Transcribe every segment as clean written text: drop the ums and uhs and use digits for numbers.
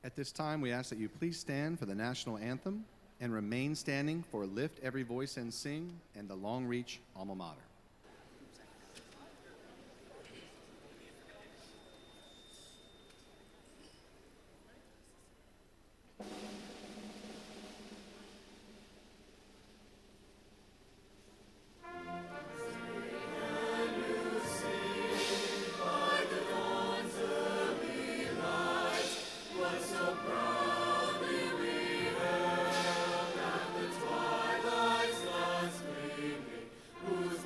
At this time, we ask that you please stand for the national anthem and remain standing for Lift Every Voice and Sing and the Long Reach Alma Mater. Whose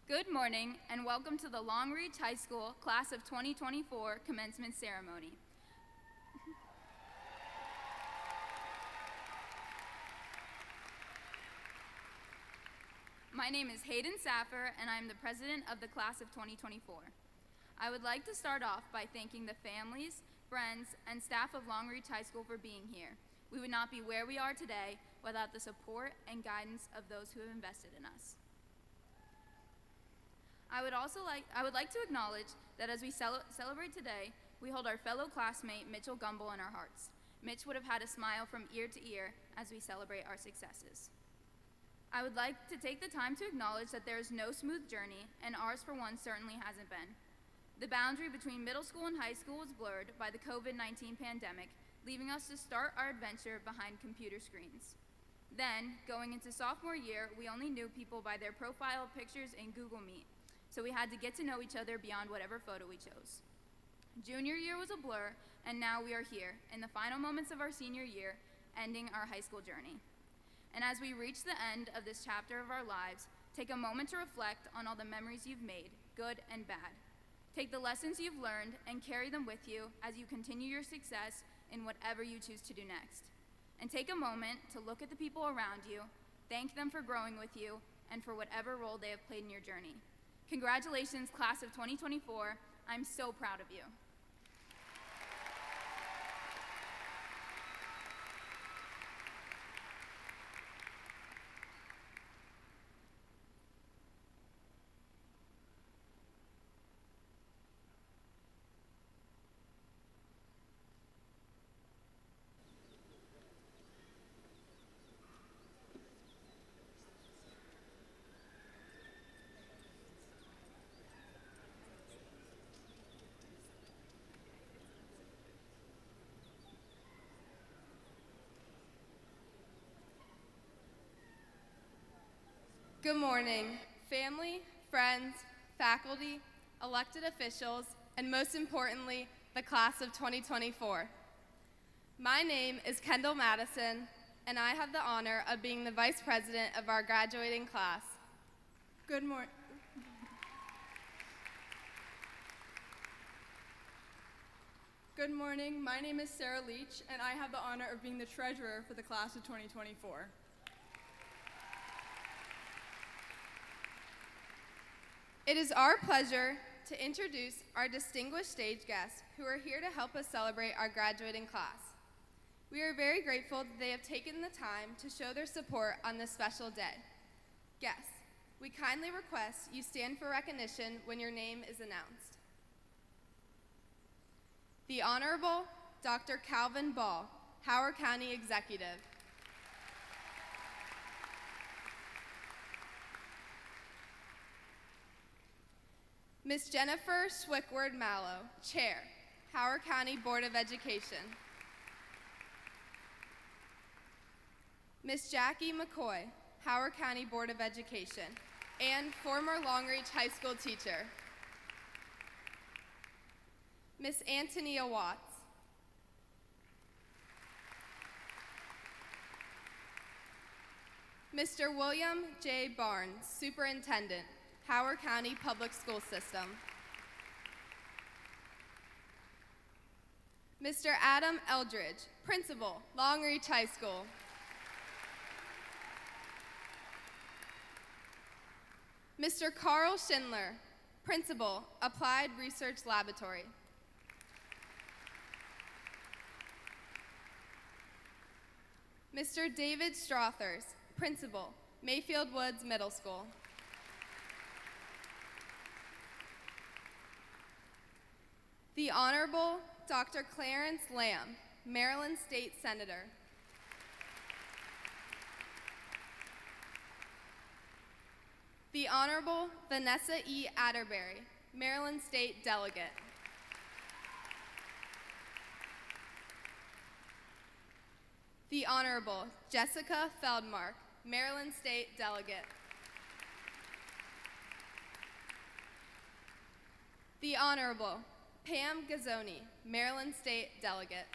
Good morning and welcome to the Long Reach High School Class of 2024 Commencement Ceremony. My name is Hayden Saffer and I'm the president of the Class of 2024. I would like to start off by thanking the families, friends, and staff of Long Reach High School for being here. We would not be where we are today without the support and guidance of those who have invested in us. I would like to acknowledge that as we celebrate today, we hold our fellow classmate Mitchell Gumbel in our hearts. Mitch would have had a smile from ear to ear as we celebrate our successes. I would like to take the time to acknowledge that there is no smooth journey, and ours for one certainly hasn't been. The boundary between middle school and high school was blurred by the COVID-19 pandemic, leaving us to start our adventure behind computer screens. Then, going into sophomore year, we only knew people by their profile pictures in Google Meet, so we had to get to know each other beyond whatever photo we chose. Junior year was a blur, and now we are here, in the final moments of our senior year, ending our high school journey. And as we reach the end of this chapter of our lives, take a moment to reflect on all the memories you've made, good and bad. Take the lessons you've learned and carry them with you as you continue your success in whatever you choose to do next. And take a moment to look at the people around you, thank them for growing with you, and for whatever role they have played in your journey. Congratulations, Class of 2024. I'm so proud of you. Good morning, family, friends, faculty, elected officials, and most importantly, the class of 2024. My name is Kendall Madison, and I have the honor of being the vice president of our graduating class. Good morning. Good morning, my name is Sarah Leach, and I have the honor of being the treasurer for the class of 2024. It is our pleasure to introduce our distinguished stage guests who are here to help us celebrate our graduating class. We are very grateful that they have taken the time to show their support on this special day. Guests, we kindly request you stand for recognition when your name is announced. The Honorable Dr. Calvin Ball, Howard County Executive. Ms. Jennifer Schwickward Mallow, Chair, Howard County Board of Education. Ms. Jackie McCoy, Howard County Board of Education, and former Long Reach High School teacher. Ms. Antonia Watts. Mr. William J. Barnes, Superintendent, Howard County Public School System. Mr. Adam Eldridge, Principal, Long Reach High School. Mr. Carl Schindler, Principal, Applied Research Laboratory. Mr. David Strothers, Principal, Mayfield Woods Middle School. The Honorable Dr. Clarence Lamb, Maryland State Senator. The Honorable Vanessa E. Atterbury, Maryland State Delegate. The Honorable Jessica Feldmark, Maryland State Delegate. The Honorable Pam Gazzoni, Maryland State Delegate.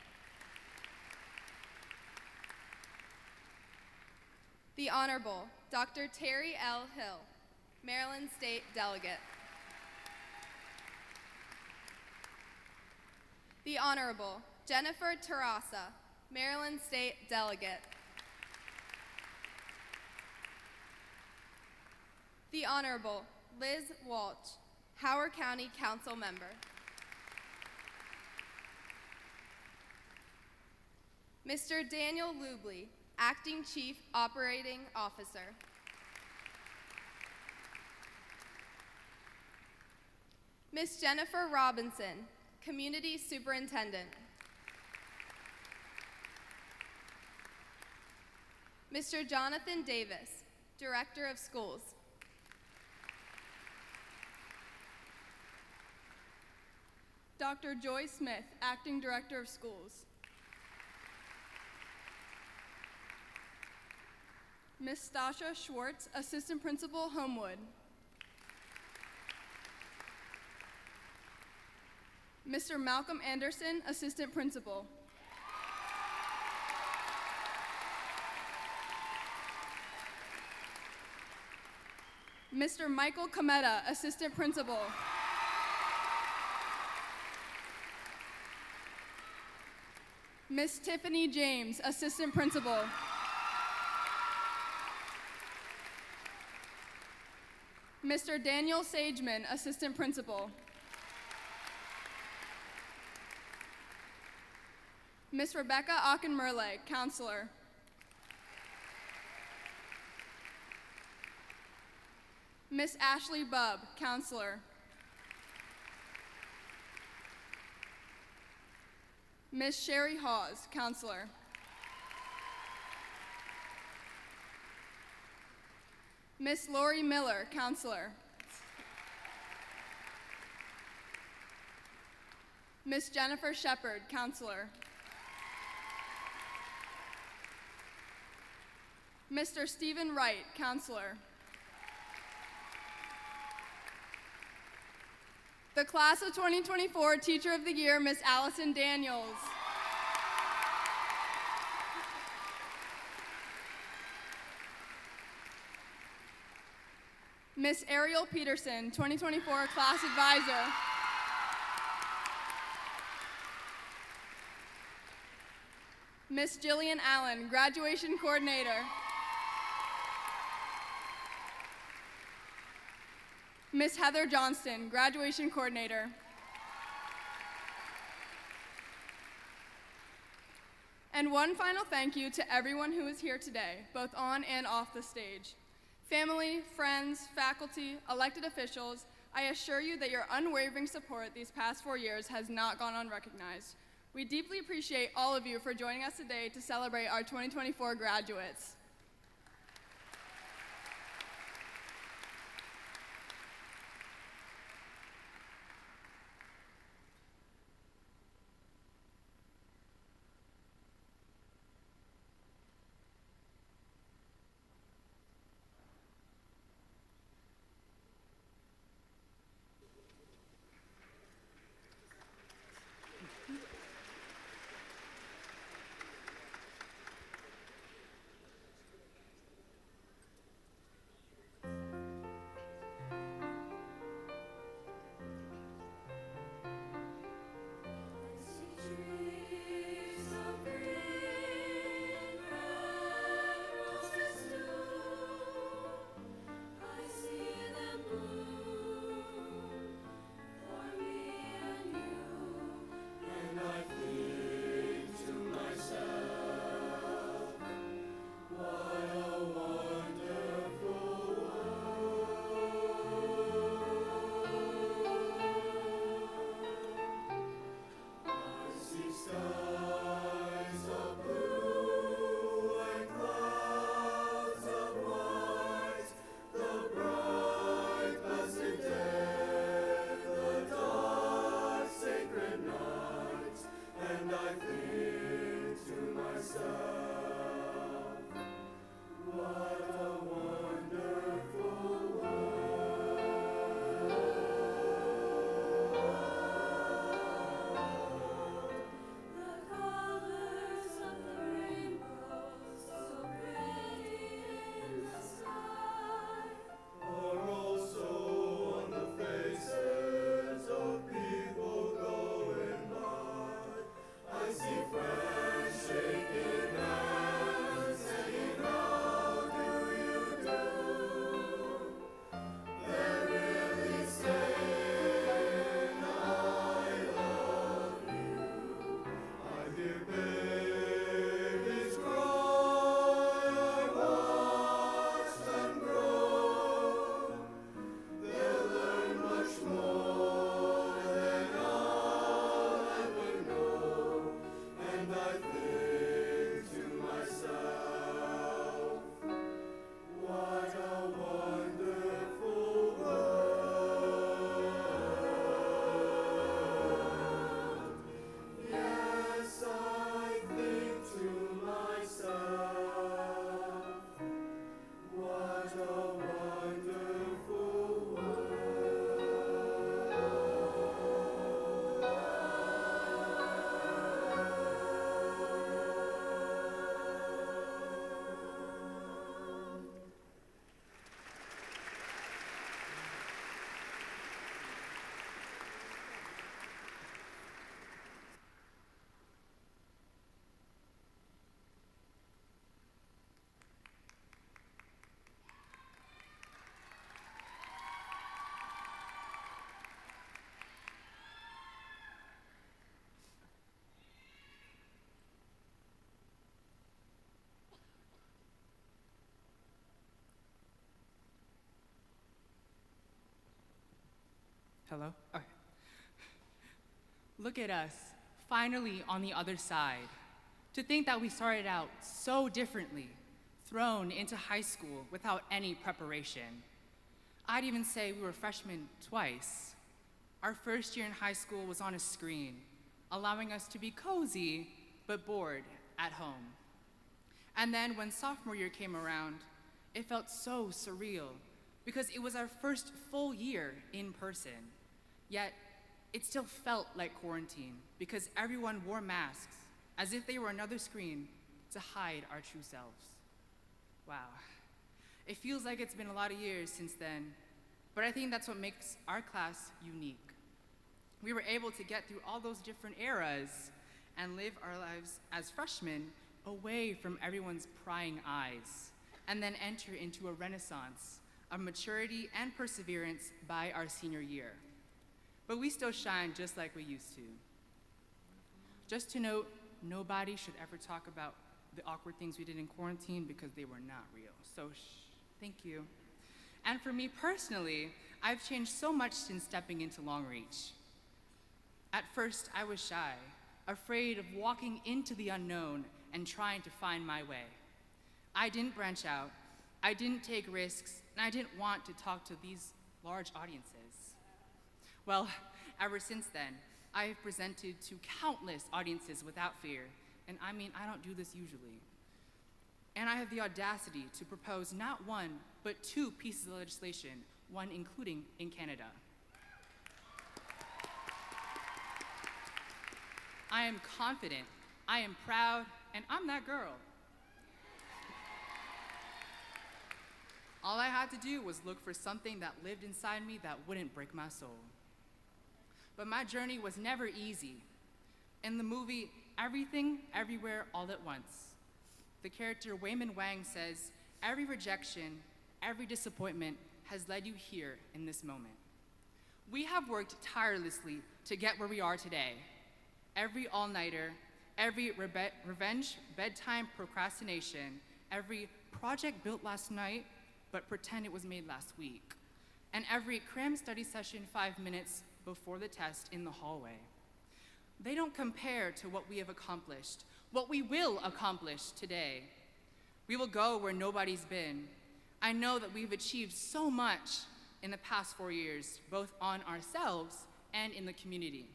The Honorable Dr. Terry L. Hill, Maryland State Delegate. The Honorable Jennifer Terrassa, Maryland State Delegate. The Honorable Liz Walsh, Howard County Council Member. Mr. Daniel Lubley, Acting Chief Operating Officer. Ms. Jennifer Robinson, Community Superintendent. Mr. Jonathan Davis, Director of Schools. Dr. Joy Smith, Acting Director of Schools. Ms. Stasha Schwartz, Assistant Principal, Homewood. Mr. Malcolm Anderson, Assistant Principal. Mr. Michael Cometa, Assistant Principal. Miss Tiffany James, Assistant Principal. Mr. Daniel Sageman, Assistant Principal. Miss Rebecca Aukenmerle, Counselor. Miss Ashley Bubb, Counselor. Miss Sherry Hawes, Counselor. Miss Lori Miller, Counselor. Miss Jennifer Shepard, Counselor. Mr. Stephen Wright, Counselor. The Class of 2024 Teacher of the Year, Miss Allison Daniels. Miss Ariel Peterson, 2024 Class Advisor. Miss Jillian Allen, Graduation Coordinator. Miss Heather Johnston, Graduation Coordinator. And one final thank you to everyone who is here today, both on and off the stage. Family, friends, faculty, elected officials, I assure you that your unwavering support these past 4 years has not gone unrecognized. We deeply appreciate all of you for joining us today to celebrate our 2024 graduates. Hello? Okay. Look at us, finally on the other side. To think that we started out so differently, thrown into high school without any preparation. I'd even say we were freshmen twice. Our first year in high school was on a screen, allowing us to be cozy but bored at home. And then when sophomore year came around, it felt so surreal because it was our first full year in person. Yet, it still felt like quarantine because everyone wore masks as if they were another screen to hide our true selves. Wow. It feels like it's been a lot of years since then, but I think that's what makes our class unique. We were able to get through all those different eras and live our lives as freshmen away from everyone's prying eyes, and then enter into a renaissance of maturity and perseverance by our senior year. But we still shine just like we used to. Just to note, nobody should ever talk about the awkward things we did in quarantine because they were not real. So thank you. And for me personally, I've changed so much since stepping into Long Reach. At first, I was shy, afraid of walking into the unknown and trying to find my way. I didn't branch out, I didn't take risks, and I didn't want to talk to these large audiences. Well, ever since then, I have presented to countless audiences without fear, and I mean, I don't do this usually. And I have the audacity to propose not one, but 2 pieces of legislation, one including in Canada. I am confident, I am proud, and I'm that girl. All I had to do was look for something that lived inside me that wouldn't break my soul. But my journey was never easy. In the movie Everything, Everywhere, All at Once, the character Wayman Wang says, "Every rejection, every disappointment has led you here in this moment." We have worked tirelessly to get where we are today. Every all-nighter, every revenge bedtime procrastination, every project built last night but pretend it was made last week, and every cram study session 5 minutes before the test in the hallway. They don't compare to what we have accomplished, what we will accomplish today. We will go where nobody's been. I know that we've achieved so much in the past 4 years, both on ourselves and in the community.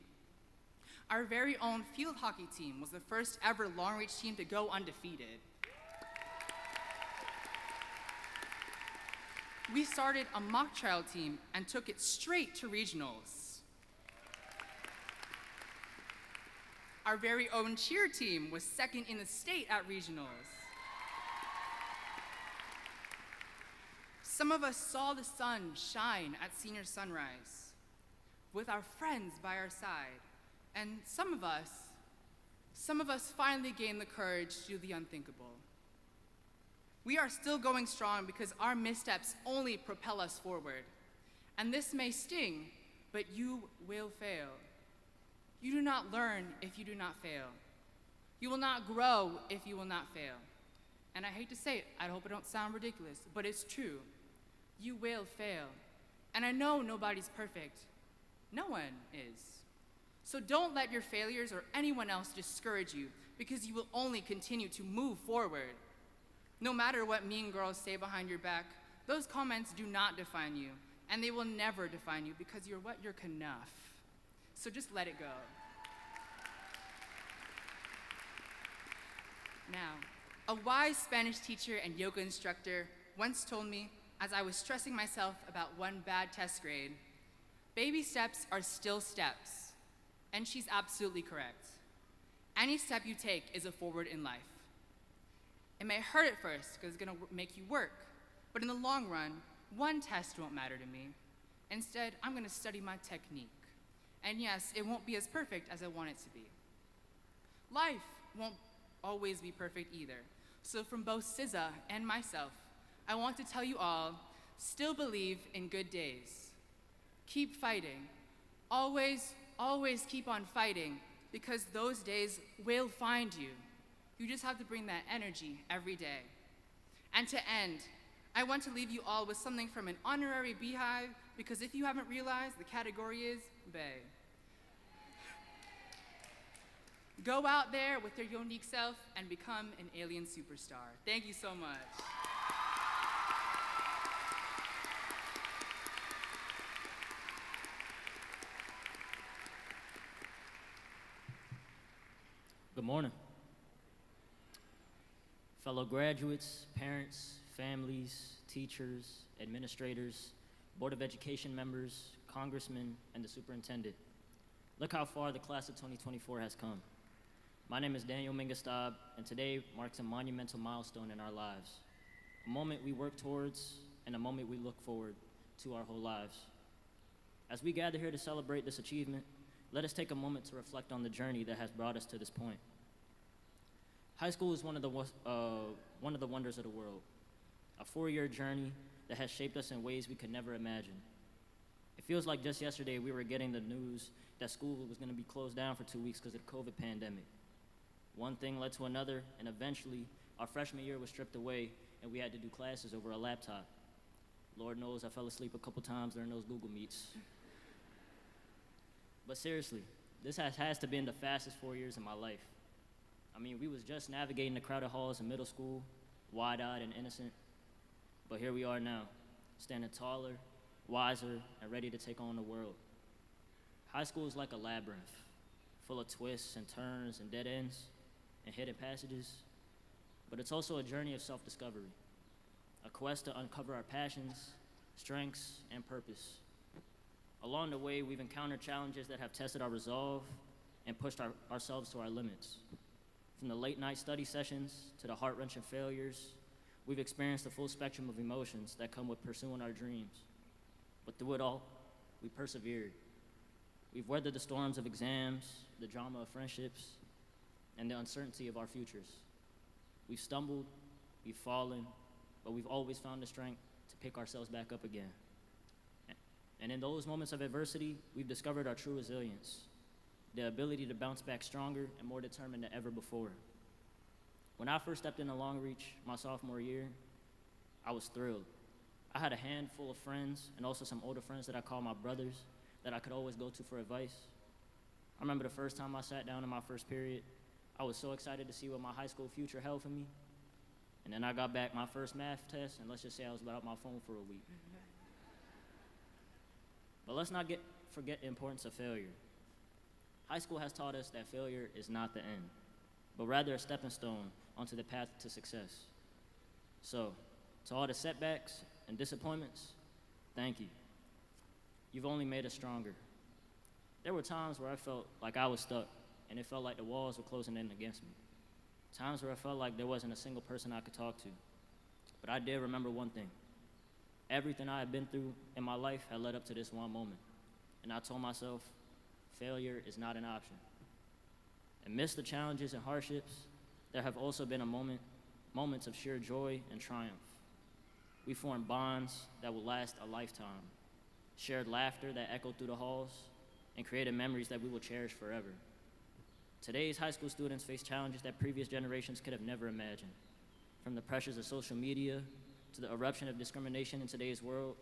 Our very own field hockey team was the first ever Long Reach team to go undefeated. We started a mock trial team and took it straight to regionals. Our very own cheer team was second in the state at regionals. Some of us saw the sun shine at senior sunrise with our friends by our side, and some of us finally gained the courage to do the unthinkable. We are still going strong because our missteps only propel us forward. And this may sting, but you will fail. You do not learn if you do not fail. You will not grow if you will not fail. And I hate to say it, I hope it don't sound ridiculous, but it's true. You will fail. And I know nobody's perfect. No one is. So don't let your failures or anyone else discourage you because you will only continue to move forward. No matter what mean girls say behind your back, those comments do not define you, and they will never define you because you're what you're enough. So just let it go. Now, a wise Spanish teacher and yoga instructor once told me, as I was stressing myself about one bad test grade, baby steps are still steps. And she's absolutely correct. Any step you take is a forward in life. It may hurt at first because it's going to make you work, but in the long run, one test won't matter to me. Instead, I'm going to study my technique. And yes, it won't be as perfect as I want it to be. Life won't always be perfect either. So from both SZA and myself, I want to tell you all, still believe in good days. Keep fighting. Always, always keep on fighting because those days will find you. You just have to bring that energy every day. And to end, I want to leave you all with something from an honorary beehive, because if you haven't realized, the category is bae. Go out there with your unique self and become an alien superstar. Thank you so much. Good morning. Fellow graduates, parents, families, teachers, administrators, Board of Education members, congressmen, and the superintendent. Look how far the class of 2024 has come. My name is Daniel Mingastab, and today marks a monumental milestone in our lives, a moment we work towards and a moment we look forward to our whole lives. As we gather here to celebrate this achievement, let us take a moment to reflect on the journey that has brought us to this point. High school is one of the wonders of the world, a 4-year journey that has shaped us in ways we could never imagine. It feels like just yesterday we were getting the news that school was going to be closed down for 2 weeks because of the COVID pandemic. One thing led to another, and eventually our freshman year was stripped away and we had to do classes over a laptop. Lord knows I fell asleep a couple times during those Google Meets. But seriously, this has to have been the fastest 4 years of my life. I mean, we was just navigating the crowded halls in middle school, wide-eyed and innocent, but here we are now, standing taller, wiser, and ready to take on the world. High school is like a labyrinth, full of twists and turns and dead ends and hidden passages, but it's also a journey of self-discovery, a quest to uncover our passions, strengths, and purpose. Along the way, we've encountered challenges that have tested our resolve and pushed ourselves to our limits. From the late-night study sessions to the heart-wrenching failures, we've experienced the full spectrum of emotions that come with pursuing our dreams. But through it all, we persevered. We've weathered the storms of exams, the drama of friendships, and the uncertainty of our futures. We've stumbled, we've fallen, but we've always found the strength to pick ourselves back up again. And in those moments of adversity, we've discovered our true resilience, the ability to bounce back stronger and more determined than ever before. When I first stepped into Long Reach my sophomore year, I was thrilled. I had a handful of friends and also some older friends that I called my brothers that I could always go to for advice. I remember the first time I sat down in my first period, I was so excited to see what my high school future held for me. And then I got back my first math test, and let's just say I was without my phone for a week. But let's not forget the importance of failure. High school has taught us that failure is not the end, but rather a stepping stone onto the path to success. So, to all the setbacks and disappointments, thank you. You've only made us stronger. There were times where I felt like I was stuck, and it felt like the walls were closing in against me. Times where I felt like there wasn't a single person I could talk to. But I did remember one thing. Everything I had been through in my life had led up to this one moment. And I told myself, failure is not an option. Amidst the challenges and hardships, there have also been moments of sheer joy and triumph. We formed bonds that will last a lifetime, shared laughter that echoed through the halls, and created memories that we will cherish forever. Today's high school students face challenges that previous generations could have never imagined. From the pressures of social media to the eruption of discrimination in today's world,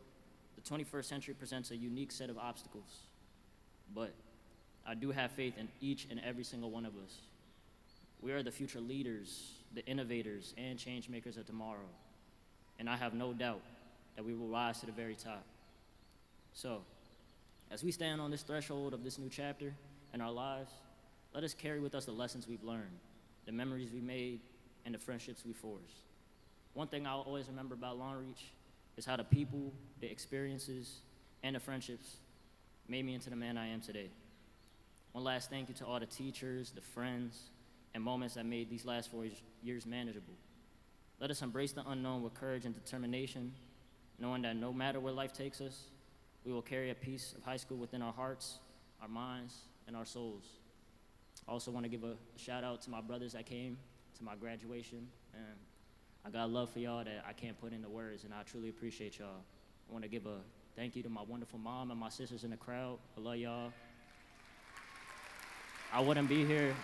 the 21st century presents a unique set of obstacles. But I do have faith in each and every single one of us. We are the future leaders, the innovators, and change makers of tomorrow. And I have no doubt that we will rise to the very top. So, as we stand on this threshold of this new chapter in our lives, let us carry with us the lessons we've learned, the memories we made, and the friendships we forged. One thing I'll always remember about Long Reach is how the people, the experiences, and the friendships made me into the man I am today. One last thank you to all the teachers, the friends, and moments that made these last 4 years manageable. Let us embrace the unknown with courage and determination, knowing that no matter where life takes us, we will carry a piece of high school within our hearts, our minds, and our souls. I also want to give a shout out to my brothers that came to my graduation, and I got love for y'all that I can't put into words, and I truly appreciate y'all. I want to give a thank you to my wonderful mom and my sisters in the crowd. I love y'all. I wouldn't be here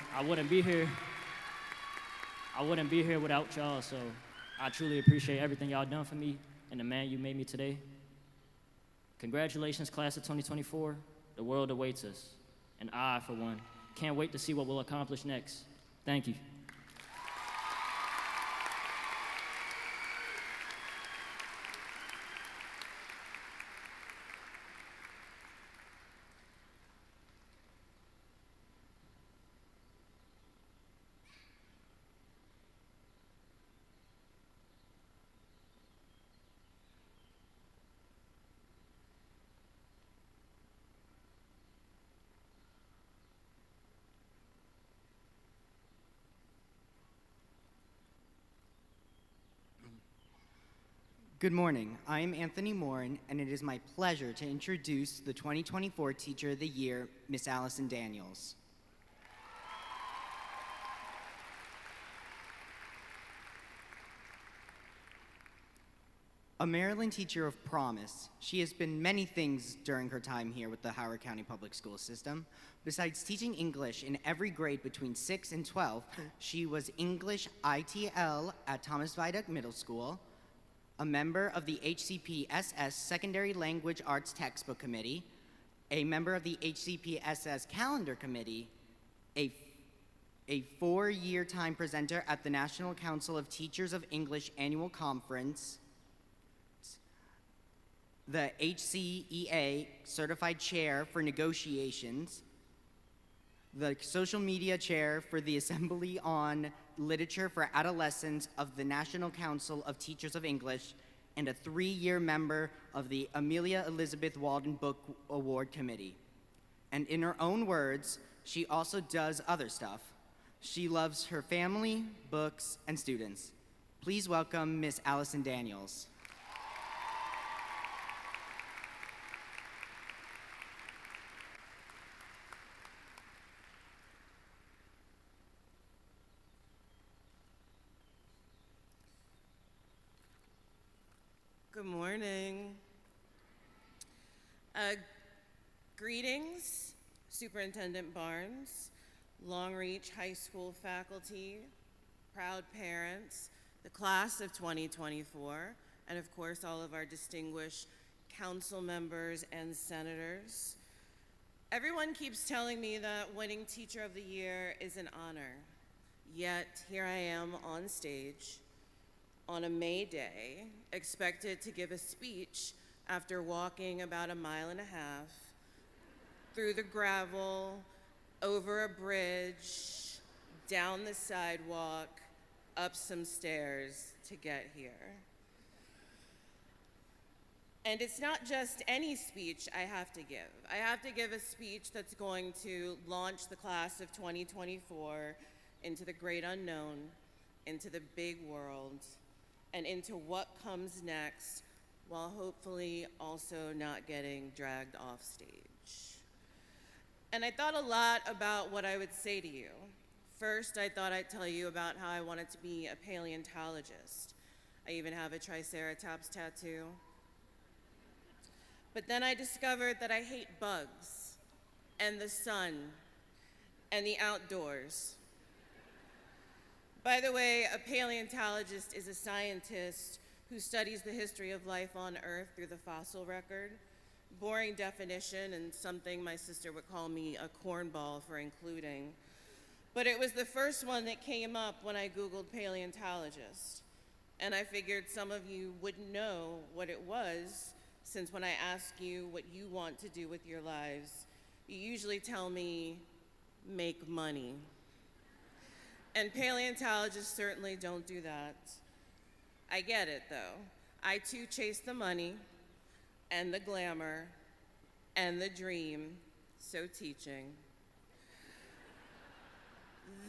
without y'all, so I truly appreciate everything y'all done for me, and the man you made me today. Congratulations, class of 2024. The world awaits us. And I, for one, can't wait to see what we'll accomplish next. Thank you. Good morning. I am Anthony Morin, and it is my pleasure to introduce the 2024 Teacher of the Year, Miss Allison Daniels. A Maryland teacher of promise, she has been many things during her time here with the Howard County Public School System. Besides teaching English in every grade between 6 and 12, she was English ITL at Thomas Viaduct Middle School, a member of the HCPSS Secondary Language Arts Textbook Committee, a member of the HCPSS Calendar Committee, a 4-year time presenter at the National Council of Teachers of English Annual Conference, the HCEA Certified Chair for Negotiations, the Social Media Chair for the Assembly on Literature for Adolescents of the National Council of Teachers of English, and a 3-year member of the Amelia Elizabeth Walden Book Award Committee. And in her own words, she also does other stuff. She loves her family, books, and students. Please welcome Miss Allison Daniels. Good morning. Greetings, Superintendent Barnes, Long Reach High School faculty, proud parents, the class of 2024, and of course all of our distinguished council members and senators. Everyone keeps telling me that winning Teacher of the Year is an honor, yet here I am on stage on a May day, expected to give a speech after walking about 1.5 miles through the gravel, over a bridge, down the sidewalk, up some stairs to get here. And it's not just any speech I have to give. I have to give a speech that's going to launch the class of 2024 into the great unknown, into the big world, and into what comes next, while hopefully also not getting dragged off stage. And I thought a lot about what I would say to you. First, I thought I'd tell you about how I wanted to be a paleontologist. I even have a Triceratops tattoo. But then I discovered that I hate bugs, and the sun, and the outdoors. By the way, a paleontologist is a scientist who studies the history of life on Earth through the fossil record. Boring definition, and something my sister would call me a cornball for including. But it was the first one that came up when I Googled paleontologist. And I figured some of you wouldn't know what it was, since when I ask you what you want to do with your lives, you usually tell me, make money. And paleontologists certainly don't do that. I get it, though. I too chase the money, and the glamour, and the dream, so teaching.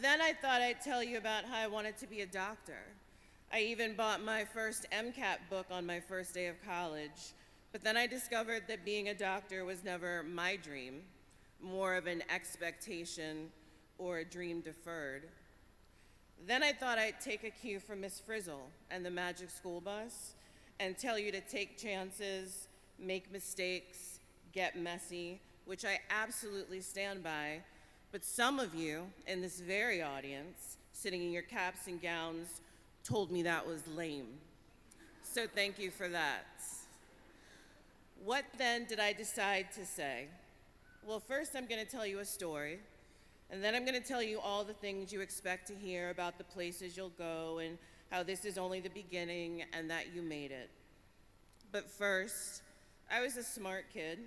Then I thought I'd tell you about how I wanted to be a doctor. I even bought my first MCAT book on my first day of college, but then I discovered that being a doctor was never my dream, more of an expectation or a dream deferred. Then I thought I'd take a cue from Miss Frizzle and the Magic School Bus and tell you to take chances, make mistakes, get messy, which I absolutely stand by. But some of you in this very audience, sitting in your caps and gowns, told me that was lame. So thank you for that. What then did I decide to say? Well, first I'm going to tell you a story, and then I'm going to tell you all the things you expect to hear about the places you'll go and how this is only the beginning and that you made it. But first, I was a smart kid.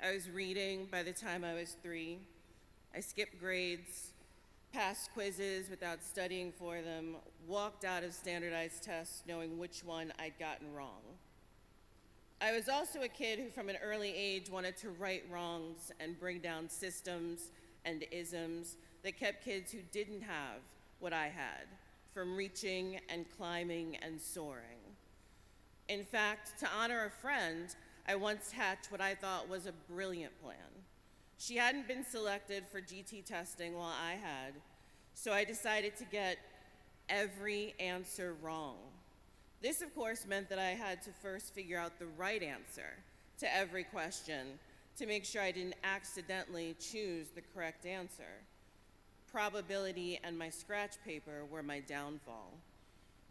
I was reading by the time I was 3. I skipped grades, passed quizzes without studying for them, walked out of standardized tests knowing which one I'd gotten wrong. I was also a kid who from an early age wanted to right wrongs and bring down systems and isms that kept kids who didn't have what I had from reaching and climbing and soaring. In fact, to honor a friend, I once hatched what I thought was a brilliant plan. She hadn't been selected for GT testing while I had, so I decided to get every answer wrong. This, of course, meant that I had to first figure out the right answer to every question to make sure I didn't accidentally choose the correct answer. Probability and my scratch paper were my downfall.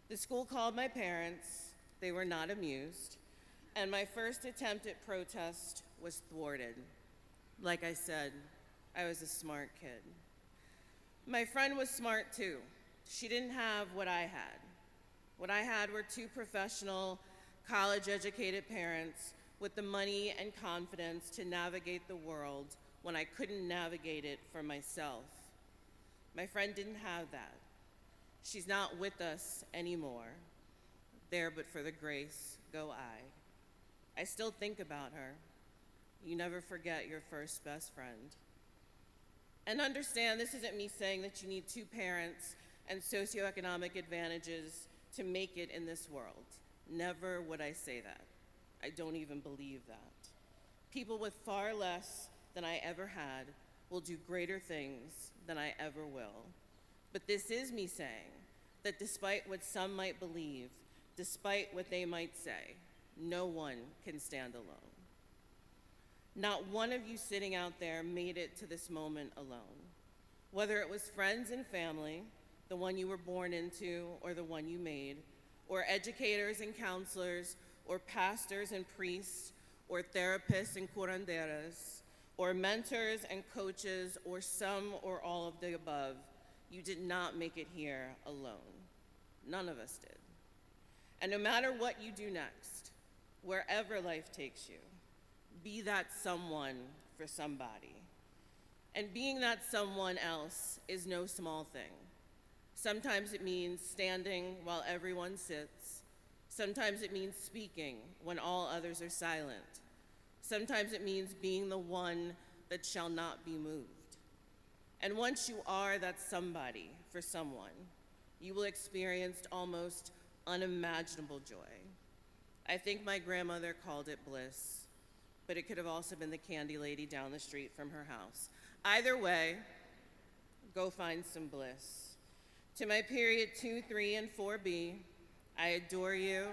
The school called my parents. They were not amused, and my first attempt at protest was thwarted. Like I said, I was a smart kid. My friend was smart too. She didn't have what I had. What I had were 2 professional, college-educated parents with the money and confidence to navigate the world when I couldn't navigate it for myself. My friend didn't have that. She's not with us anymore. There but for the grace go I. I still think about her. You never forget your first best friend. And understand, this isn't me saying that you need 2 parents and socioeconomic advantages to make it in this world. Never would I say that. I don't even believe that. People with far less than I ever had will do greater things than I ever will. But this is me saying that despite what some might believe, despite what they might say, no one can stand alone. Not one of you sitting out there made it to this moment alone. Whether it was friends and family, the one you were born into or the one you made, or educators and counselors, or pastors and priests, or therapists and curanderas, or mentors and coaches, or some or all of the above, you did not make it here alone. None of us did. And no matter what you do next, wherever life takes you, be that someone for somebody. And being that someone else is no small thing. Sometimes it means standing while everyone sits. Sometimes it means speaking when all others are silent. Sometimes it means being the one that shall not be moved. And once you are that somebody for someone, you will experience almost unimaginable joy. I think my grandmother called it bliss, but it could have also been the candy lady down the street from her house. Either way, go find some bliss. To my period 2, 3, and 4B, I adore you,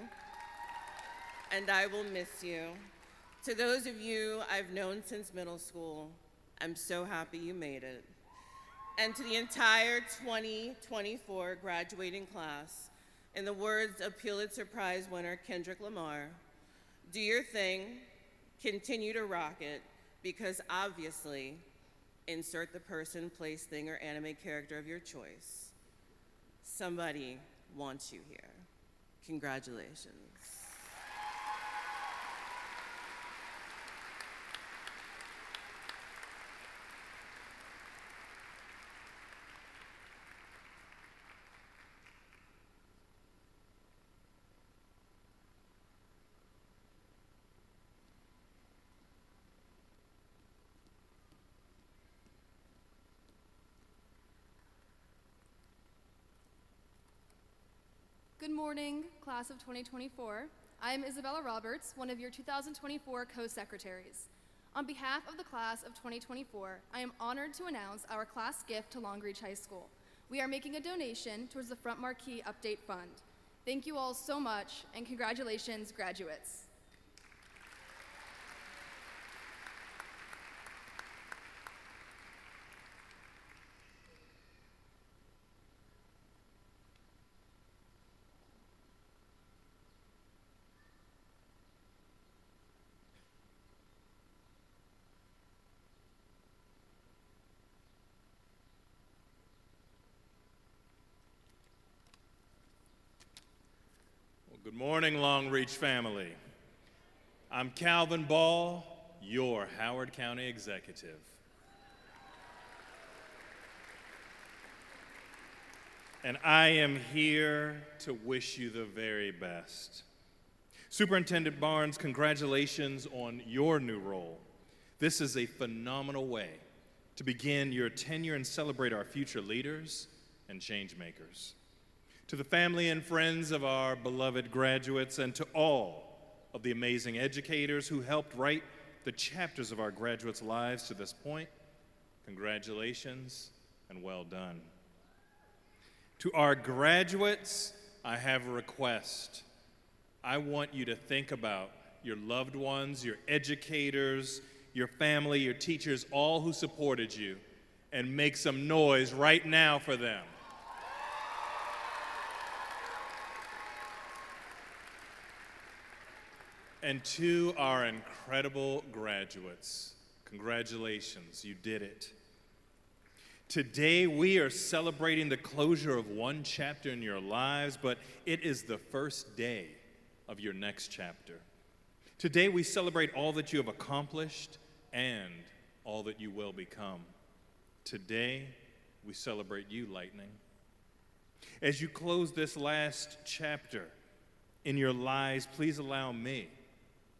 and I will miss you. To those of you I've known since middle school, I'm so happy you made it. And to the entire 2024 graduating class, in the words of Pulitzer Prize winner Kendrick Lamar, do your thing, continue to rock it, because obviously, insert the person, place, thing, or anime character of your choice. Somebody wants you here. Congratulations. Good morning, class of 2024. I am Isabella Roberts, one of your 2024 co-secretaries. On behalf of the class of 2024, I am honored to announce our class gift to Long Reach High School. We are making a donation towards the Front Marquee Update Fund. Thank you all so much, and congratulations, graduates. Good morning, Long Reach family. I'm Calvin Ball, your Howard County executive. And I am here to wish you the very best. Superintendent Barnes, congratulations on your new role. This is a phenomenal way to begin your tenure and celebrate our future leaders and change makers. To the family and friends of our beloved graduates, and to all of the amazing educators who helped write the chapters of our graduates' lives to this point, congratulations and well done. To our graduates, I have a request. I want you to think about your loved ones, your educators, your family, your teachers, all who supported you, and make some noise right now for them. And to our incredible graduates, congratulations, you did it. Today, we are celebrating the closure of one chapter in your lives, but it is the first day of your next chapter. Today, we celebrate all that you have accomplished and all that you will become. Today, we celebrate you, Lightning. As you close this last chapter in your lives, please allow me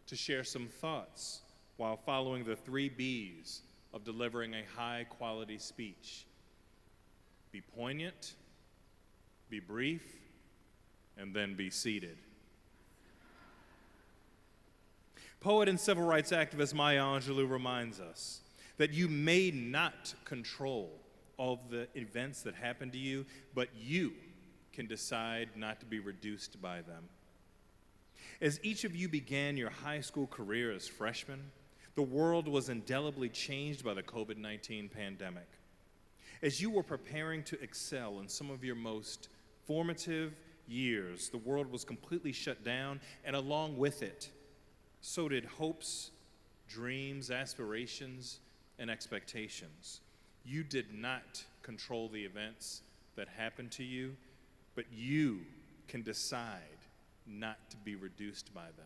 to share some thoughts while following the 3 B's of delivering a high-quality speech. Be poignant, be brief, and then be seated. Poet and civil rights activist Maya Angelou reminds us that you may not control all of the events that happen to you, but you can decide not to be reduced by them. As each of you began your high school career as freshmen, the world was indelibly changed by the COVID-19 pandemic. As you were preparing to excel in some of your most formative years, the world was completely shut down, and along with it, so did hopes, dreams, aspirations, and expectations. You did not control the events that happened to you, but you can decide not to be reduced by them.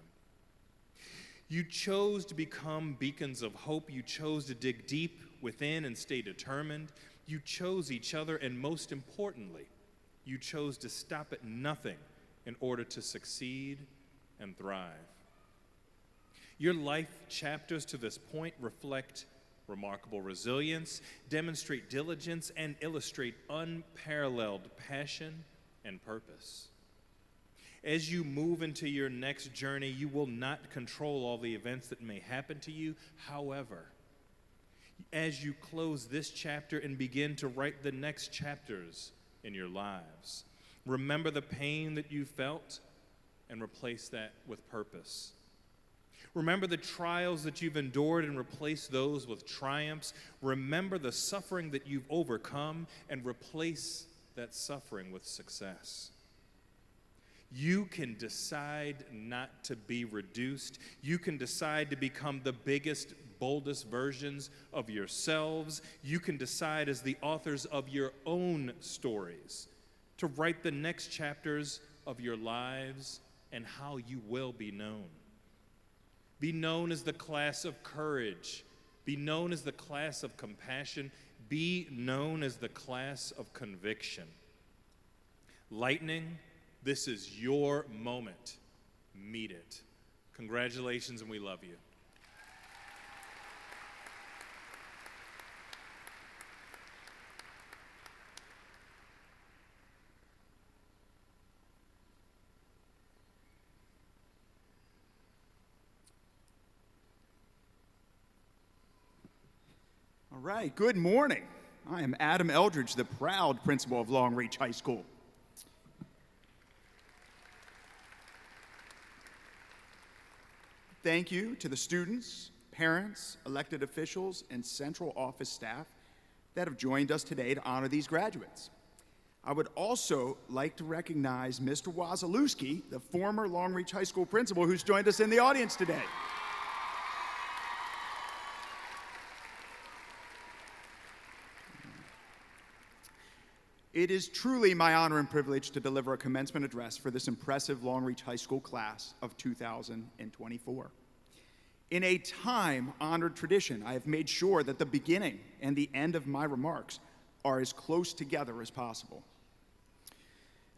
You chose to become beacons of hope. You chose to dig deep within and stay determined. You chose each other, and most importantly, you chose to stop at nothing in order to succeed and thrive. Your life chapters to this point reflect remarkable resilience, demonstrate diligence, and illustrate unparalleled passion and purpose. As you move into your next journey, you will not control all the events that may happen to you. However, as you close this chapter and begin to write the next chapters in your lives, remember the pain that you felt and replace that with purpose. Remember the trials that you've endured and replace those with triumphs. Remember the suffering that you've overcome and replace that suffering with success. You can decide not to be reduced. You can decide to become the biggest, boldest versions of yourselves. You can decide as the authors of your own stories to write the next chapters of your lives and how you will be known. Be known as the class of courage. Be known as the class of compassion. Be known as the class of conviction. Lightning, this is your moment. Meet it. Congratulations, and we love you. All right, good morning. I am Adam Eldridge, the proud principal of Long Reach High School. Thank you to the students, parents, elected officials, and central office staff that have joined us today to honor these graduates. I would also like to recognize Mr. Wazalewski, the former Long Reach High School principal, who's joined us in the audience today. It is truly my honor and privilege to deliver a commencement address for this impressive Long Reach High School class of 2024. In a time-honored tradition, I have made sure that the beginning and the end of my remarks are as close together as possible.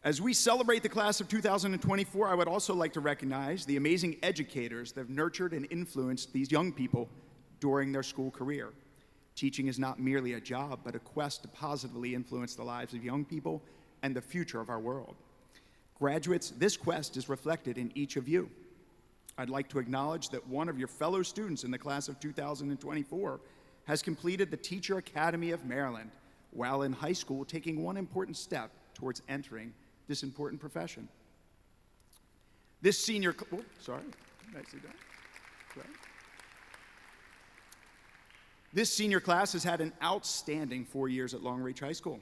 As we celebrate the class of 2024, I would also like to recognize the amazing educators that have nurtured and influenced these young people during their school career. Teaching is not merely a job, but a quest to positively influence the lives of young people and the future of our world. Graduates, this quest is reflected in each of you. I'd like to acknowledge that one of your fellow students in the class of 2024 has completed the Teacher Academy of Maryland while in high school, taking one important step towards entering this important profession. This senior, nicely done. Sorry. This senior class has had an outstanding 4 years at Long Reach High School.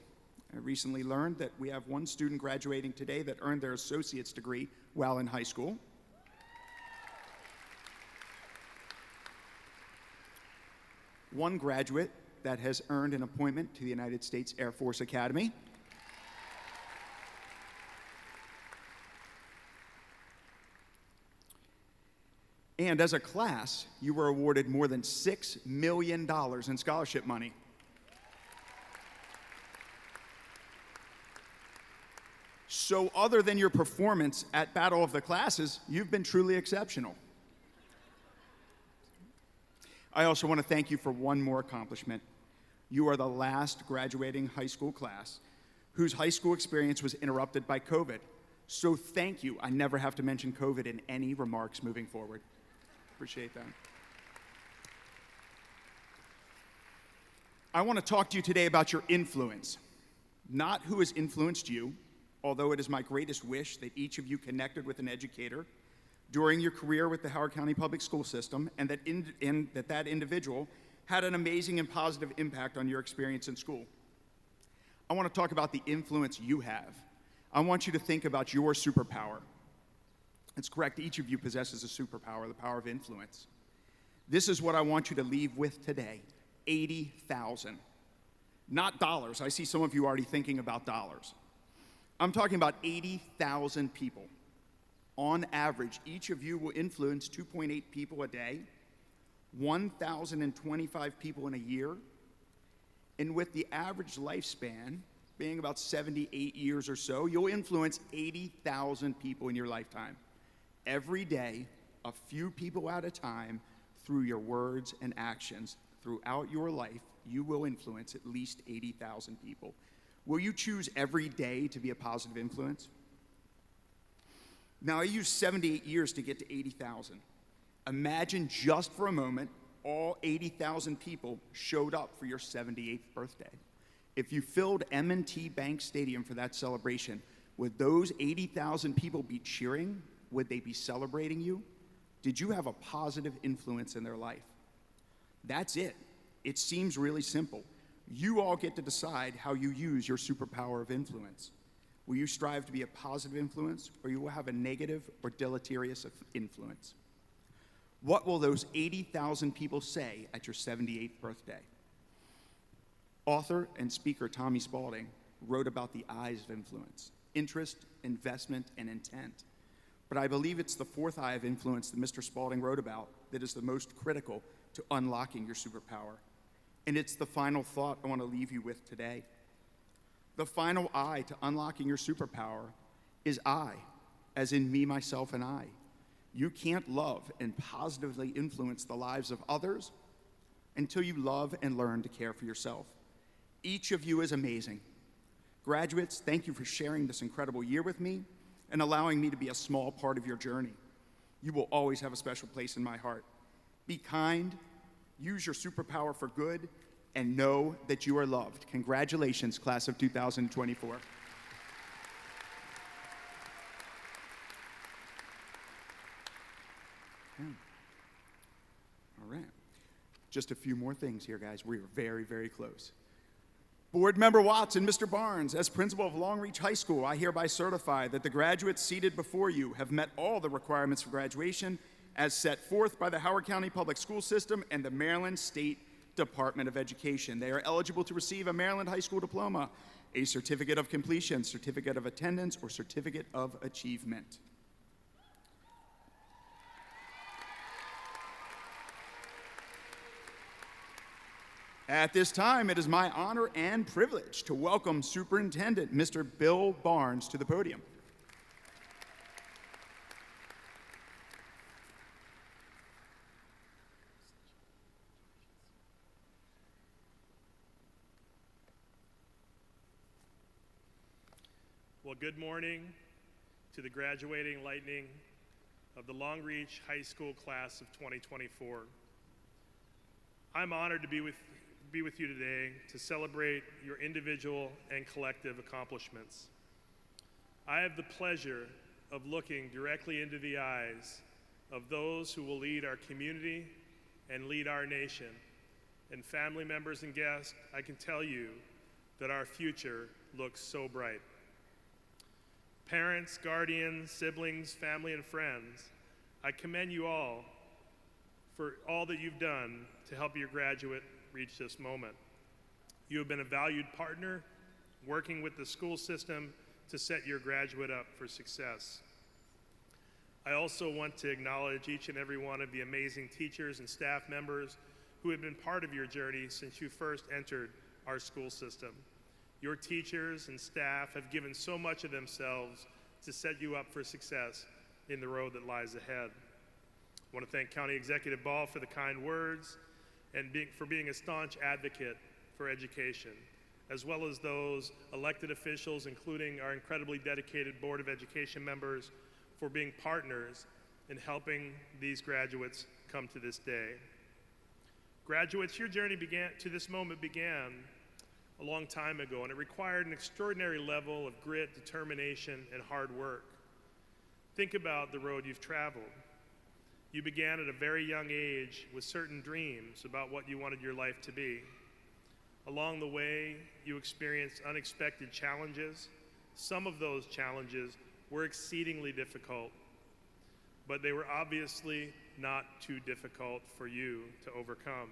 I recently learned that we have one student graduating today that earned their associate's degree while in high school. One graduate that has earned an appointment to the United States Air Force Academy. And as a class, you were awarded more than $6 million in scholarship money. So other than your performance at Battle of the Classes, you've been truly exceptional. I also want to thank you for one more accomplishment. You are the last graduating high school class whose high school experience was interrupted by COVID. So thank you. I never have to mention COVID in any remarks moving forward. Appreciate that. I want to talk to you today about your influence, not who has influenced you, although it is my greatest wish that each of you connected with an educator during your career with the Howard County Public School System, and that individual had an amazing and positive impact on your experience in school. I want to talk about the influence you have. I want you to think about your superpower. It's correct, each of you possesses a superpower, the power of influence. This is what I want you to leave with today, 80,000. Not dollars. I see some of you already thinking about dollars. I'm talking about 80,000 people. On average, each of you will influence 2.8 people a day, 1,025 people in a year, and with the average lifespan being about 78 years or so, you'll influence 80,000 people in your lifetime. Every day, a few people at a time, through your words and actions, throughout your life, you will influence at least 80,000 people. Will you choose every day to be a positive influence? Now, I used 78 years to get to 80,000. Imagine just for a moment all 80,000 people showed up for your 78th birthday. If you filled M&T Bank Stadium for that celebration, would those 80,000 people be cheering? Would they be celebrating you? Did you have a positive influence in their life? That's it. It seems really simple. You all get to decide how you use your superpower of influence. Will you strive to be a positive influence, or you will have a negative or deleterious influence? What will those 80,000 people say at your 78th birthday? Author and speaker Tommy Spalding wrote about the I's of influence: interest, investment, and intent. But I believe it's the fourth I of influence that Mr. Spalding wrote about that is the most critical to unlocking your superpower. And it's the final thought I want to leave you with today. The final I to unlocking your superpower is I, as in me, myself, and I. You can't love and positively influence the lives of others until you love and learn to care for yourself. Each of you is amazing. Graduates, thank you for sharing this incredible year with me and allowing me to be a small part of your journey. You will always have a special place in my heart. Be kind, use your superpower for good, and know that you are loved. Congratulations, class of 2024. All right. Just a few more things here, guys. We are very, very close. Board Member Watts and Mr. Barnes, as principal of Long Reach High School, I hereby certify that the graduates seated before you have met all the requirements for graduation as set forth by the Howard County Public School System and the Maryland State Department of Education. They are eligible to receive a Maryland High School diploma, a certificate of completion, certificate of attendance, or certificate of achievement. At this time, it is my honor and privilege to welcome Superintendent Mr. Bill Barnes to the podium. Well, good morning to the graduating lightning of the Long Reach High School class of 2024. I'm honored to be with you today to celebrate your individual and collective accomplishments. I have the pleasure of looking directly into the eyes of those who will lead our community and lead our nation. And family members and guests, I can tell you that our future looks so bright. Parents, guardians, siblings, family, and friends, I commend you all for all that you've done to help your graduate reach this moment. You have been a valued partner, working with the school system to set your graduate up for success. I also want to acknowledge each and every one of the amazing teachers and staff members who have been part of your journey since you first entered our school system. Your teachers and staff have given so much of themselves to set you up for success in the road that lies ahead. I want to thank County Executive Ball for the kind words and for being a staunch advocate for education, as well as those elected officials, including our incredibly dedicated Board of Education members, for being partners in helping these graduates come to this day. Graduates, your journey to this moment began a long time ago, and it required an extraordinary level of grit, determination, and hard work. Think about the road you've traveled. You began at a very young age with certain dreams about what you wanted your life to be. Along the way, you experienced unexpected challenges. Some of those challenges were exceedingly difficult, but they were obviously not too difficult for you to overcome.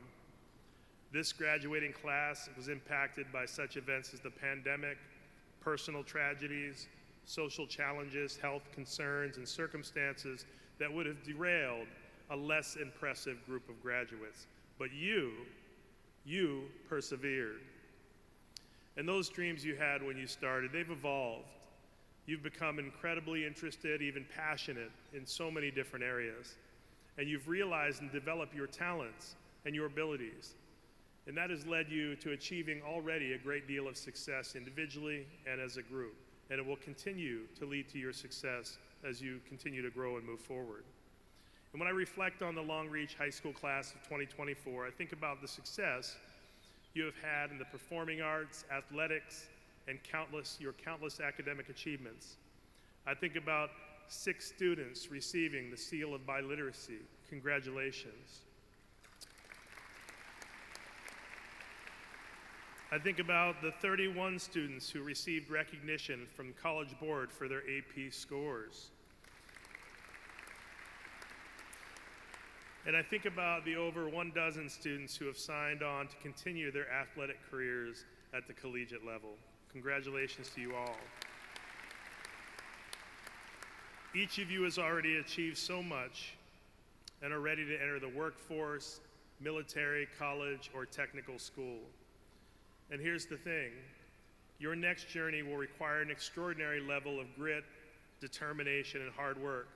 This graduating class was impacted by such events as the pandemic, personal tragedies, social challenges, health concerns, and circumstances that would have derailed a less impressive group of graduates. But you persevered. And those dreams you had when you started, they've evolved. You've become incredibly interested, even passionate in so many different areas. And you've realized and developed your talents and your abilities. And that has led you to achieving already a great deal of success individually and as a group. And it will continue to lead to your success as you continue to grow and move forward. And when I reflect on the Long Reach High School class of 2024, I think about the success you have had in the performing arts, athletics, and your countless academic achievements. I think about 6 students receiving the seal of biliteracy. Congratulations. I think about the 31 students who received recognition from the College Board for their AP scores. And I think about the over 12 students who have signed on to continue their athletic careers at the collegiate level. Congratulations to you all. Each of you has already achieved so much and are ready to enter the workforce, military, college, or technical school. And here's the thing, your next journey will require an extraordinary level of grit, determination, and hard work.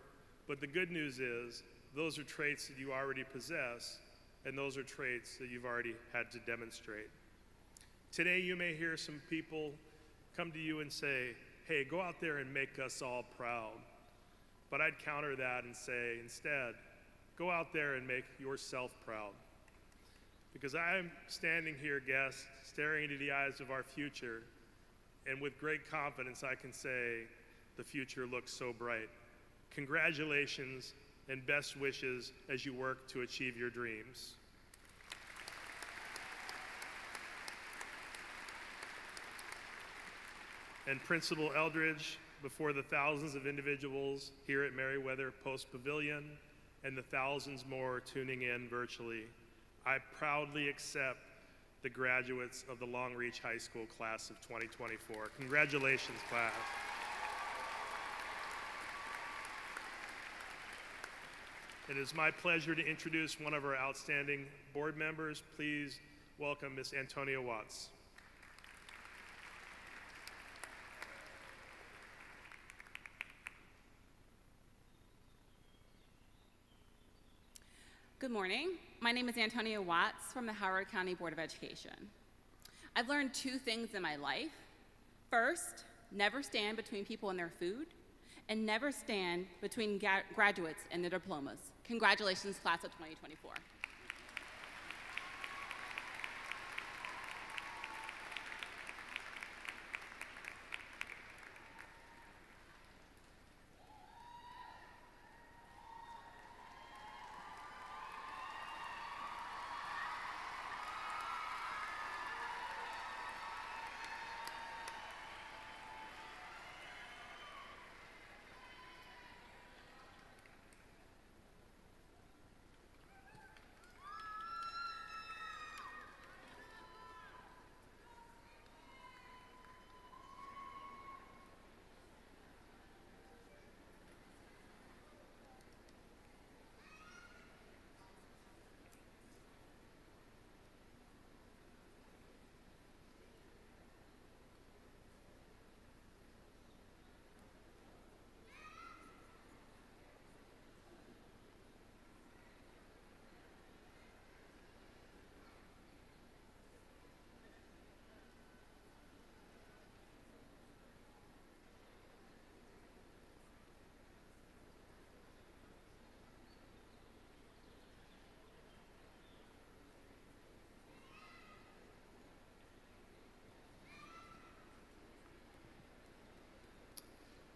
But the good news is, those are traits that you already possess, and those are traits that you've already had to demonstrate. Today, you may hear some people come to you and say, hey, go out there and make us all proud. But I'd counter that and say, instead, go out there and make yourself proud. Because I'm standing here, guests, staring into the eyes of our future, and with great confidence I can say, the future looks so bright. Congratulations and best wishes as you work to achieve your dreams. And Principal Eldridge, before the thousands of individuals here at Merriweather Post Pavilion and the thousands more tuning in virtually, I proudly accept the graduates of the Long Reach High School class of 2024. Congratulations, class. It is my pleasure to introduce one of our outstanding board members. Please welcome Ms. Antonia Watts. Good morning. My name is Antonia Watts from the Howard County Board of Education. I've learned two things in my life. First, never stand between people and their food, and never stand between graduates and their diplomas. Congratulations, class of 2024.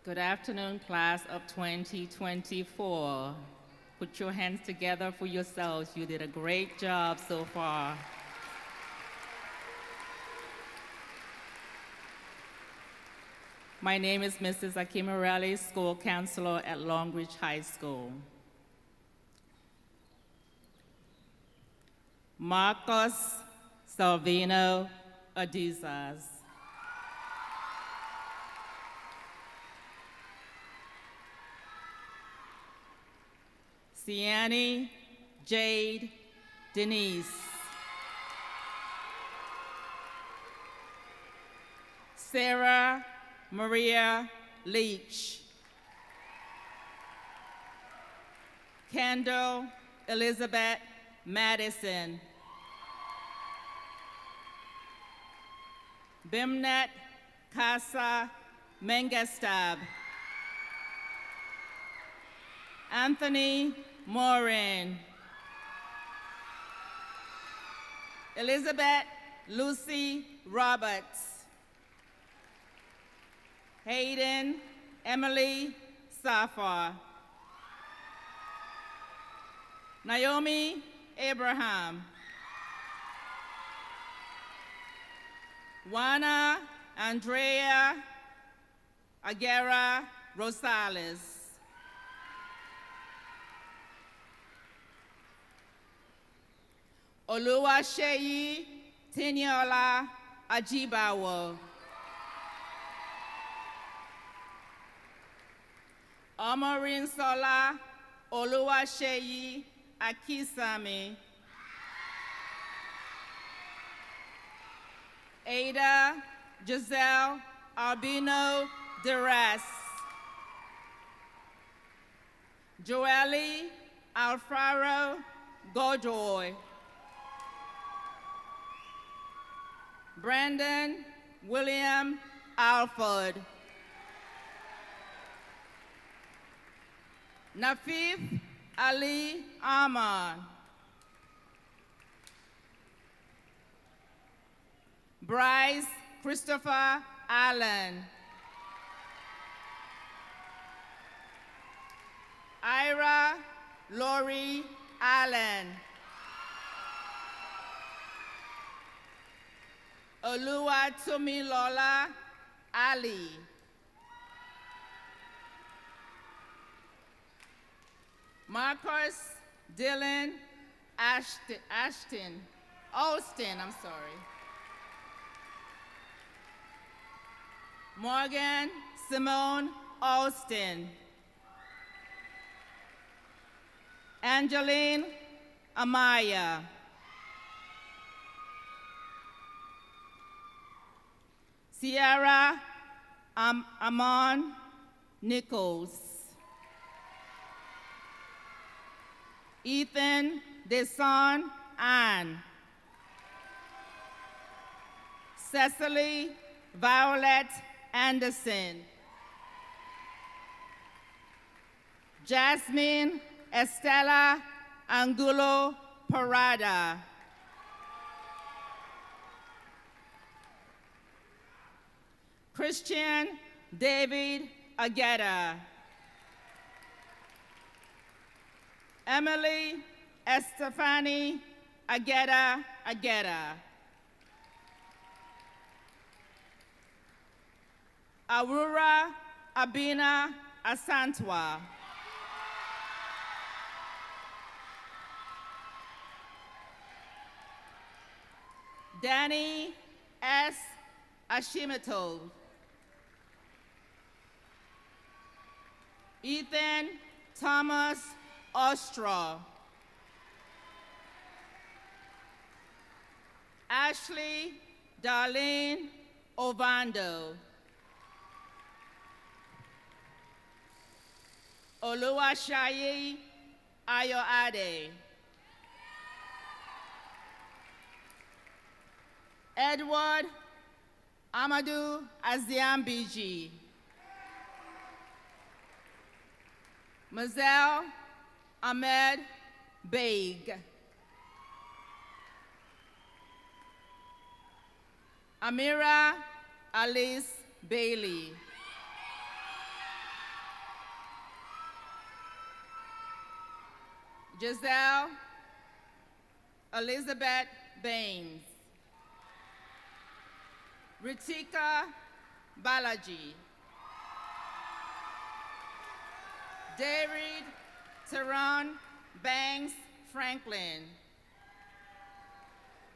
Good afternoon, class of 2024. Put your hands together for yourselves. You did a great job so far. My name is Mrs. Akimarelli, school counselor at Long Reach High School. Marcos Salvino Adizas. Siani Jade Denise. Sarah Maria Leach. Kendall Elizabeth Madison. Bimnet Casa Mengestab. Anthony Morin. Elizabeth Lucy Roberts. Hayden Emily Safar. Naomi Abraham. Juana Andrea Aguera Rosales. Oluwaseyi Tiniola Ajibawo. Omorinsola Oluwaseyi Akisami. Ada Giselle Albino Deras. Joelle Alfaro Godoy. Brandon William Alford. Nafif Ali Ahmad. Bryce Christopher Allen. Ira Lori Allen. Oluwatomilola Ali. Marcus Dylan Ashton Austin, I'm sorry. Morgan Simone Austin. Angeline Amaya. Sierra Amon Nichols. Ethan Deson Ann. Cecily Violet Anderson. Jasmine Estela Angulo Parada. Christian David Agueda. Emily Estefani Agueda Agueda. Aurora Abina Asantwa. Danny S. Ashimoto. Ethan Thomas Ostra. Ashley Darlene Ovando. Oluwaseyi Ayoade. Edward Amadou Aziambiji. Mazel Ahmed Baig. Amira Alice Bailey. Giselle Elizabeth Baines. Ritika Balaji. David Teron Banks Franklin.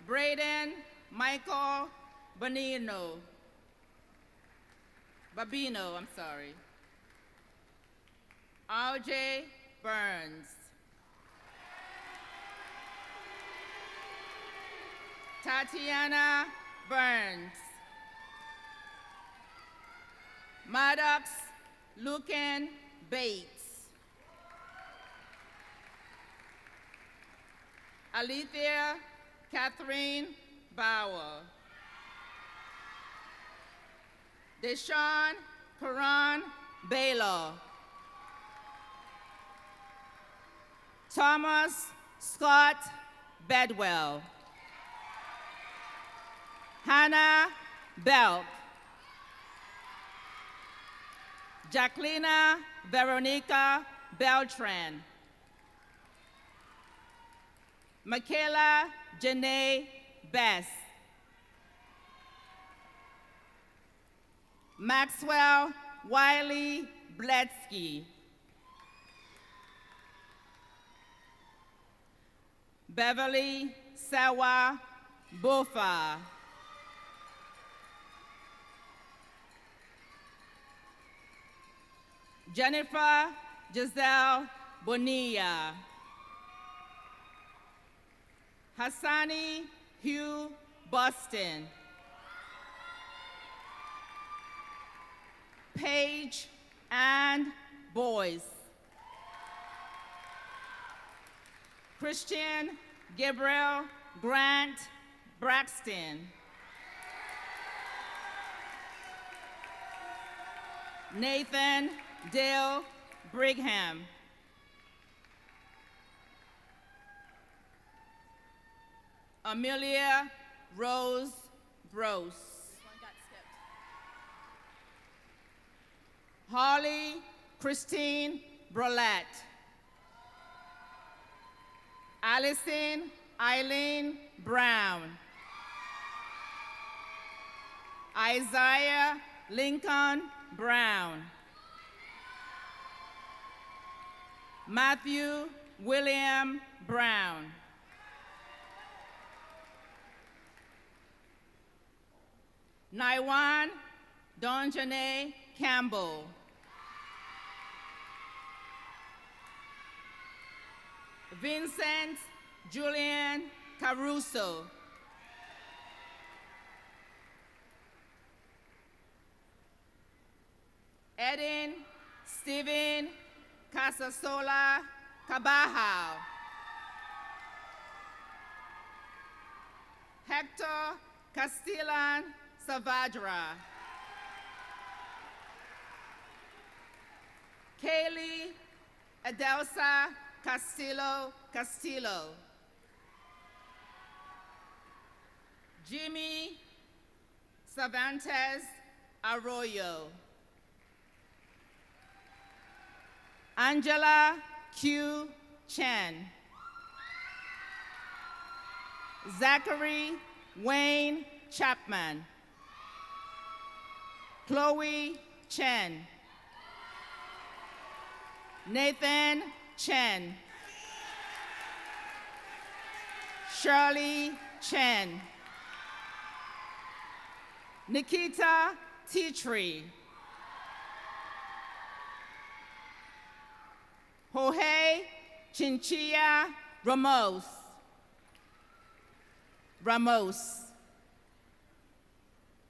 Braden Michael Babino, I'm sorry. RJ Burns. Tatiana Burns. Maddox Lucan Bates. Alethea Catherine Bauer. Deshaun Karan Baylor. Thomas Scott Bedwell. Hannah Belk. Jacqueline Veronica Beltran. Michaela Janae Bess. Maxwell Wiley Bletsky. Beverly Sawa Bofa. Jennifer Giselle Bonilla. Hassani Hugh Boston. Paige Ann Boyce. Christian Gabriel Grant Braxton. Nathan Dale Brigham. Amelia Rose Brose. Holly Christine Brolette. Allison Eileen Brown. Isaiah Lincoln Brown. Matthew William Brown. Naiwan Donjane Campbell. Vincent Julian Caruso. Eden Stephen Casasola Cabajal. Hector Castillan Savadra. Kaylee Adelsa Castillo. Jimmy Cervantes Arroyo. Angela Q. Chen. Zachary Wayne Chapman. Chloe Chen. Nathan Chen. Shirley Chen. Nikita Teatree. Jorge Chinchilla Ramos.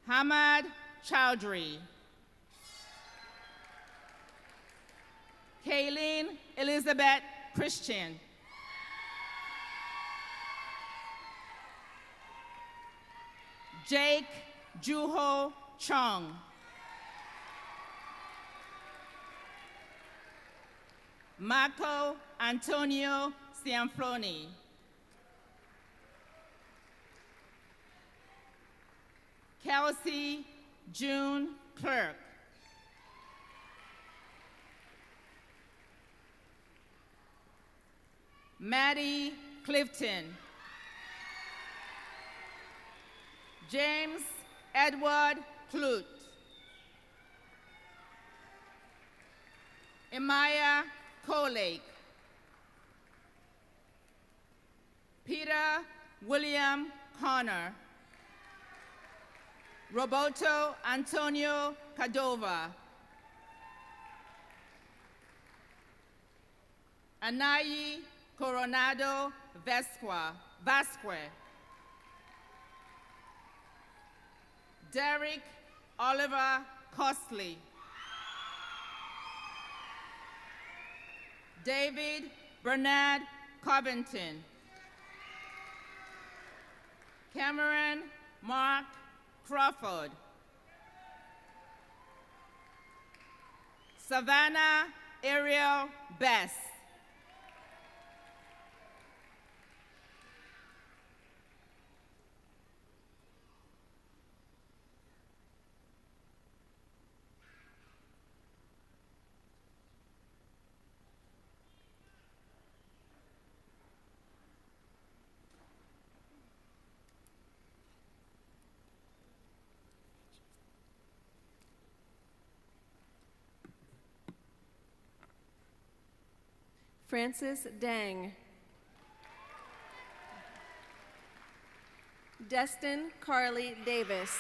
Hamad Chowdhury. Kayleen Elizabeth Christian. Jake Juho Chong. Marco Antonio Cianfroni. Kelsey June Clerk. Maddie Clifton. James Edward Clute. Amaya Colake. Peter William Connor. Roberto Antonio Cadova. Anayi Coronado Vasque. Derek Oliver Costley. David Bernard Covington. Cameron Mark Crawford. Savannah Ariel Bess. Francis Dang. Destin Carly Davis.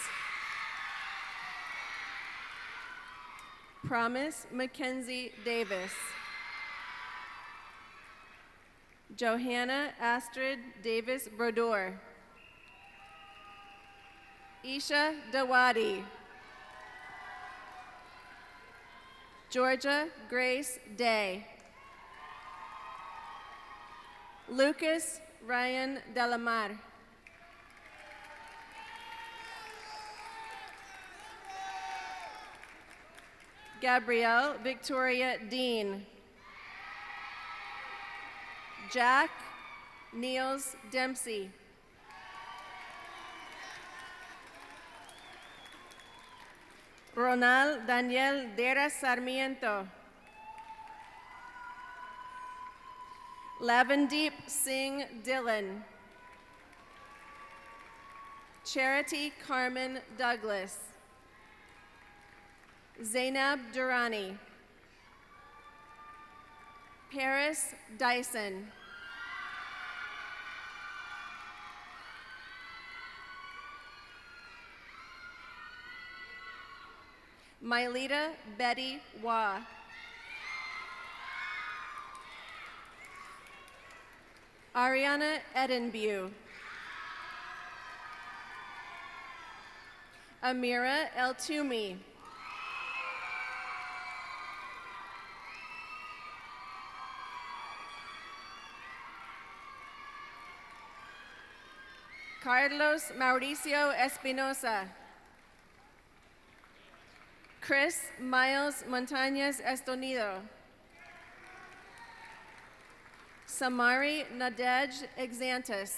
Promise Mackenzie Davis. Johanna Astrid Davis Brodeur. Isha Dawadi. Georgia Grace Day. Lucas Ryan Delamar. Gabrielle Victoria Dean. Jack Niels Dempsey. Ronald Daniel Dera Sarmiento. Lavandeep Singh Dillon. Charity Carmen Douglas. Zainab Durrani. Paris Dyson. Mylita Betty Waugh. Ariana Edenbew. Amira El Toumi. Carlos Mauricio Espinosa. Chris Miles Montañez Estonido. Samari Nadej Exantis.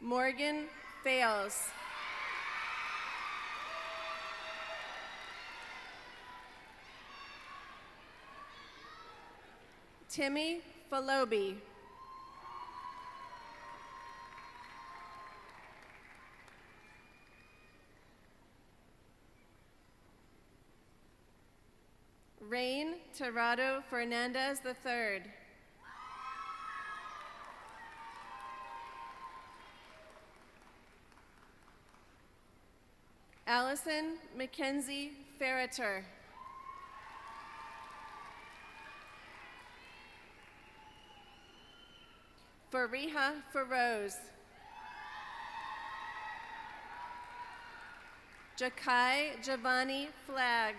Morgan Fales. Timmy Falobi. Rain Tirado Fernandez III. Allison Mackenzie Ferreter. Fariha Feroz. Jakai Giovanni Flagg.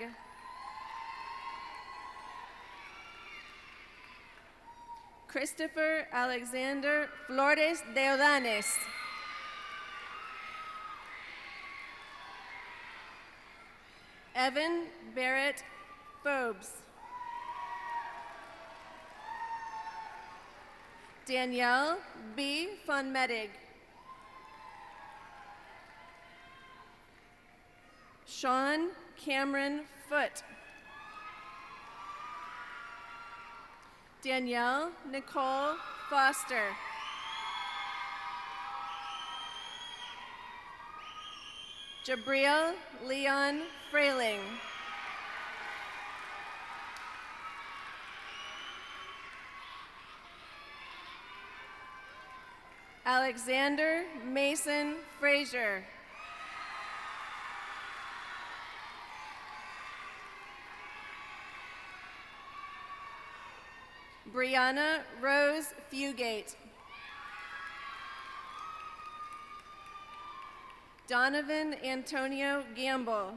Christopher Alexander Flores de Odanes. Evan Barrett Phobes. Danielle B. von Medig. Sean Cameron Foote. Danielle Nicole Foster. Jabriel Leon Frayling. Alexander Mason Frazier. Brianna Rose Fugate. Donovan Antonio Gamble.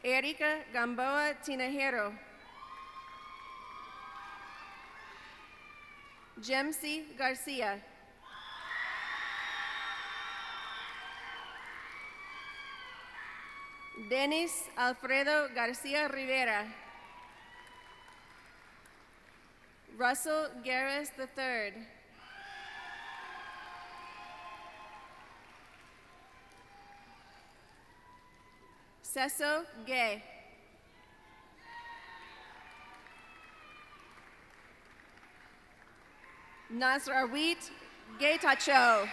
Erika Gamboa Tinajero. Jemsy Garcia. Denis Alfredo Garcia Rivera. Russell Garris III. Seso Gay. Nasrawit Gaytacho.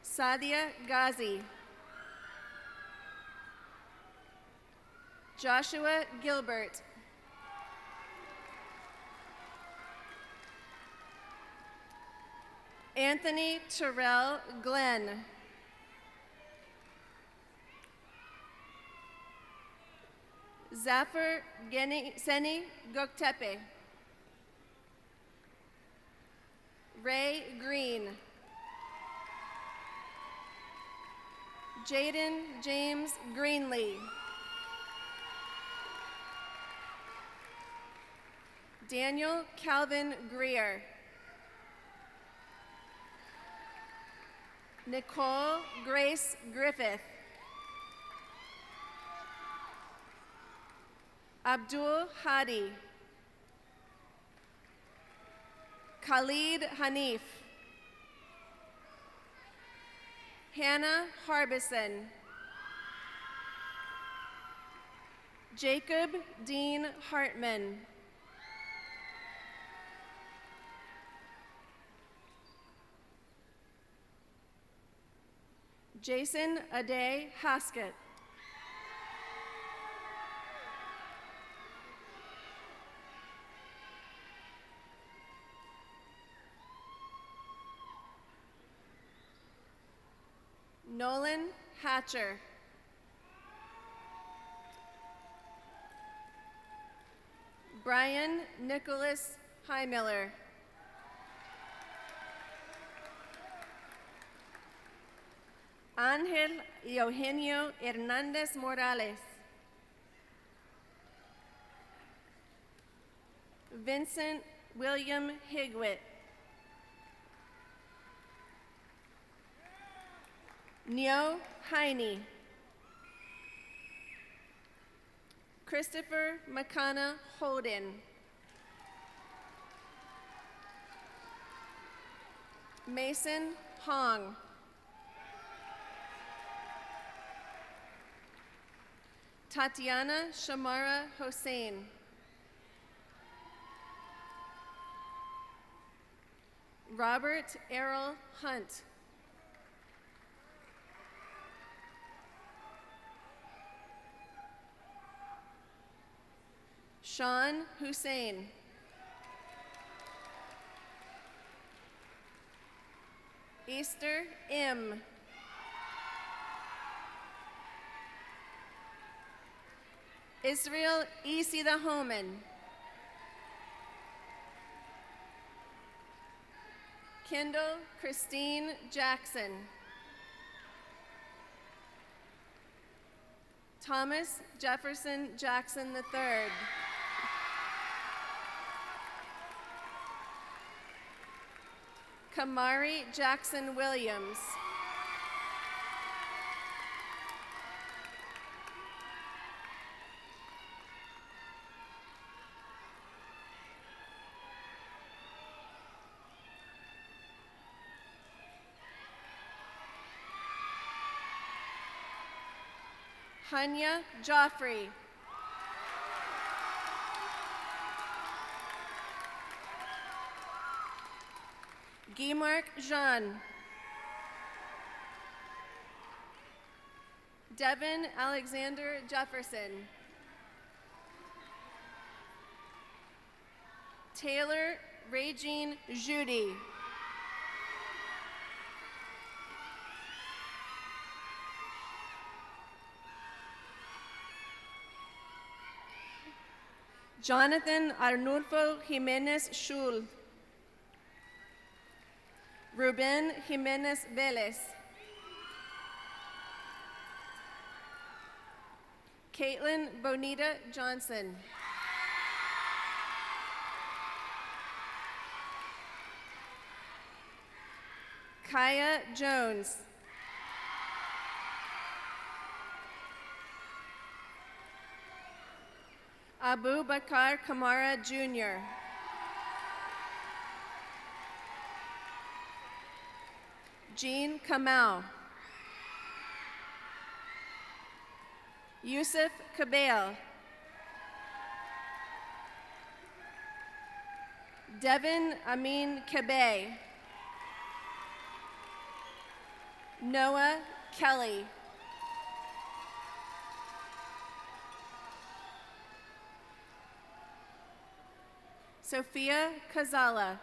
Sadia Ghazi. Joshua Gilbert. Anthony Terrell Glenn. Zafar Seni Goktepe. Ray Green. Jaden James Greenlee. Daniel Calvin Greer. Nicole Grace Griffith. Abdul Hadi. Khalid Hanif. Hannah Harbison. Jacob Dean Hartman. Jason Ade Haskett. Nolan Hatcher. Brian Nicholas Highmiller. Ángel Eugenio Hernández Morales. Vincent William Higwit. Neo Heine. Christopher McConna Holden. Mason Hong. Tatiana Shamara Hossein. Robert Errol Hunt. Sean Hussein. Easter M. Israel Isida Homan. Kendall Christine Jackson. Thomas Jefferson Jackson III. Kamari Jackson Williams. Hanya Joffrey. Guy-Marc Jean. Devin Alexander Jefferson. Taylor Regine Judy. Jonathan Arnulfo Jimenez Schul. Ruben Jimenez Velez. Caitlin Bonita Johnson. Kaya Jones. Abu Bakar Kamara Jr. Jean Kamau. Yusuf Kabale. Devin Amin Kabe. Noah Kelly. Sophia Kazala.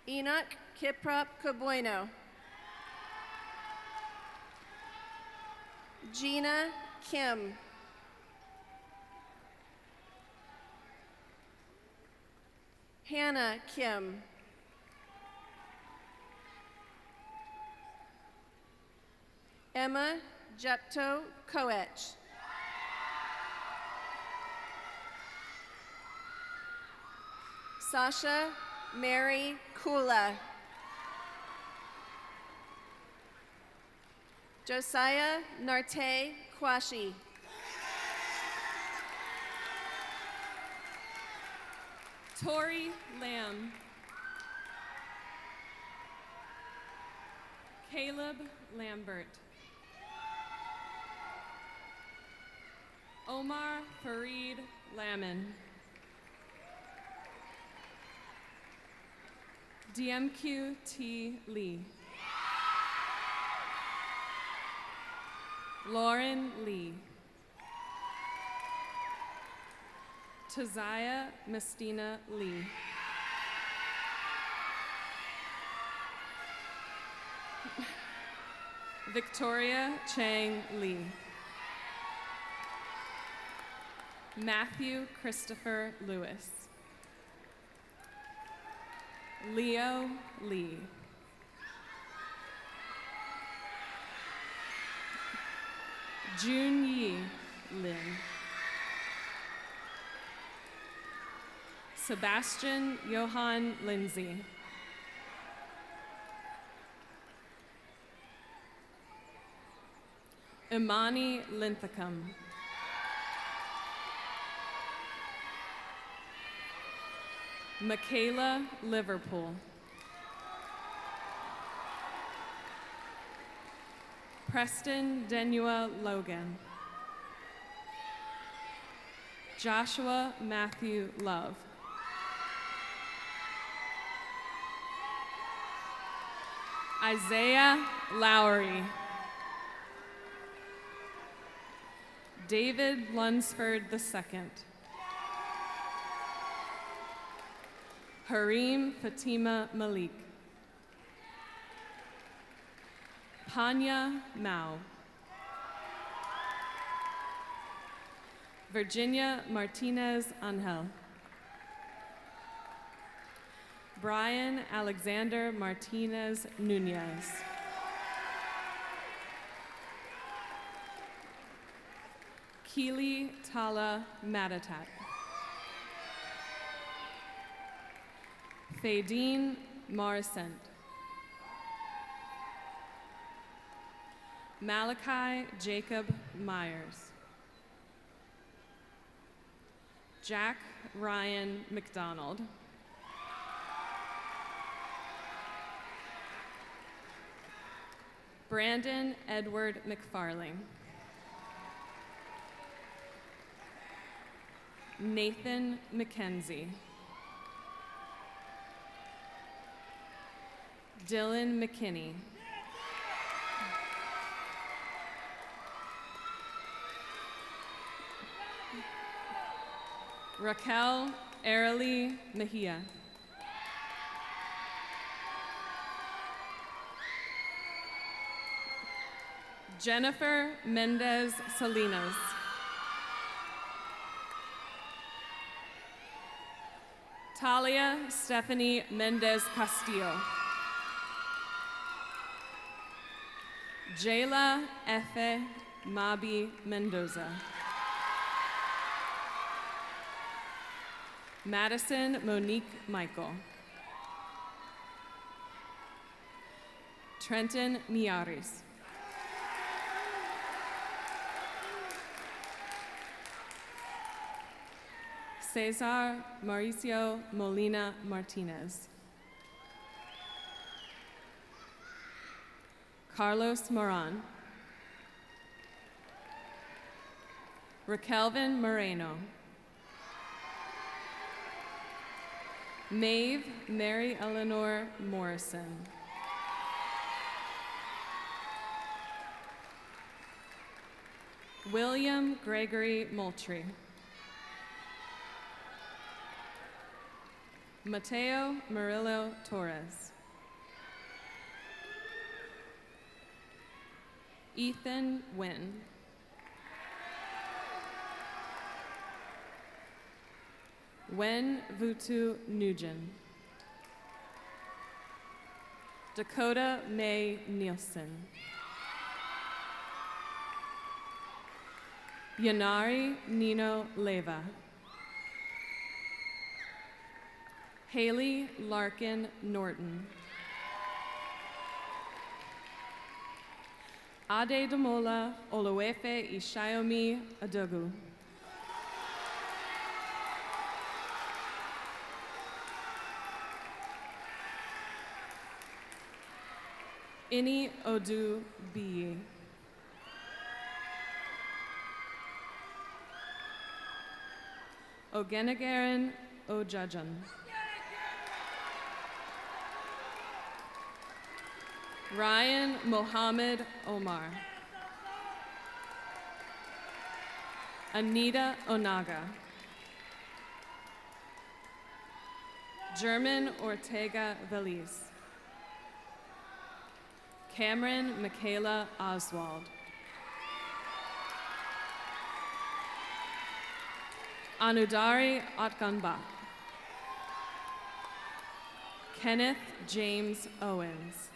Enoch Kiprop Kabueno. Gina Kim. Hannah Kim. Emma Jepto Koech. Sasha Mary Kula. Josiah Narte Kwashi. Tori Lamb. Caleb Lambert. Omar Farid Lamin. DMQ T. Lee. Lauren Lee. Taziah Mestina Lee. Victoria Chang Lee. Matthew Christopher Lewis. Leo Lee. Jun Yi Lin. Sebastian Johann Lindsay. Imani Linthicum. Michaela Liverpool. Preston Denua Logan. Joshua Matthew Love. Isaiah Lowry. David Lunsford II. Hareem Fatima Malik. Panya Mao. Virginia Martinez Angel. Brian Alexander Martinez Nunez. Keely Tala Matatat. Fadine Morrison. Malachi Jacob Myers. Jack Ryan McDonald. Brandon Edward McFarling. Nathan McKenzie. Dylan McKinney. Raquel Arely Mejia. Jennifer Mendez Salinas. Talia Stephanie Mendez Castillo. Jayla Efe Mabi Mendoza. Madison Monique Michael. Trenton Miaris. Cesar Mauricio Molina Martinez. Carlos Moran. Raquelvin Moreno. Maeve Mary Eleanor Morrison. William Gregory Moultrie. Mateo Murillo Torres. Ethan Wynn. Wen Vutu Nugent. Dakota Mae Nielsen. Yanari Nino Leva. Haley Larkin Norton. Ade Damola Olowefe Ishayomi Adogu. Ini Odu Biyi. Ogenegaren Ojajan. Ryan Mohammed Omar. Anita Onaga. German Ortega Veliz. Cameron Michaela Oswald. Anudari Otganbach. Kenneth James Owens.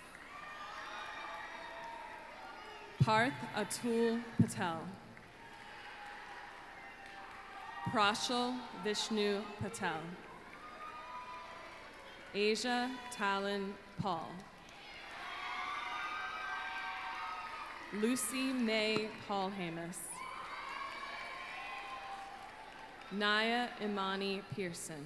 Parth Atul Patel. Prashal Vishnu Patel. Asia Talon Paul. Lucy May Paul Hamus. Naya Imani Pearson.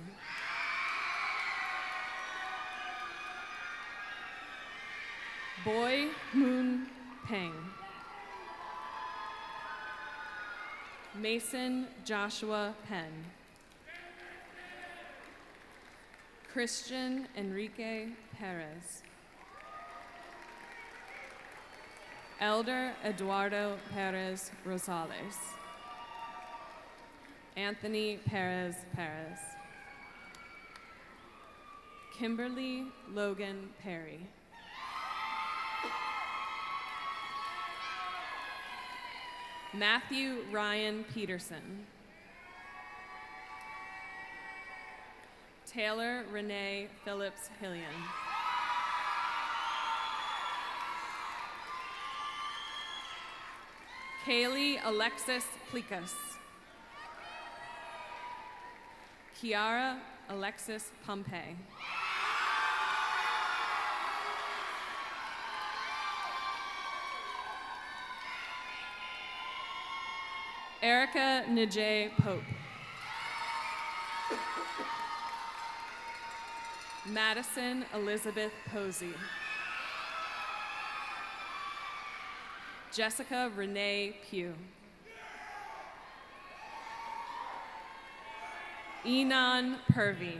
Boy Moon Peng. Mason Joshua Penn. Christian Enrique Perez. Elder Eduardo Perez Rosales. Anthony Perez Perez. Kimberly Logan Perry. Matthew Ryan Peterson. Taylor Renee Phillips Hillian. Kaylee Alexis Plikas. Kiara Alexis Pompey. Erica Nijay Pope. Madison Elizabeth Posey. Jessica Renee Pugh. Enon Purvey.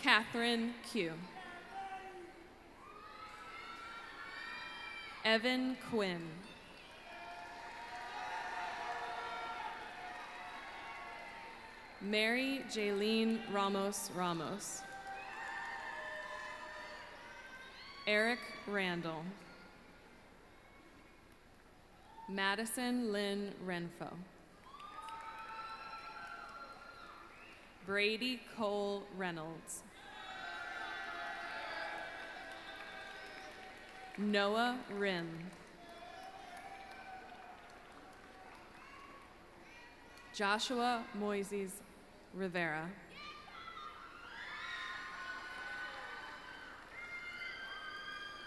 Catherine Q. Evan Quinn. Mary Jaylene Ramos Ramos. Eric Randall. Madison Lynn Renfo. Brady Cole Reynolds. Noah Rim. Joshua Moises Rivera.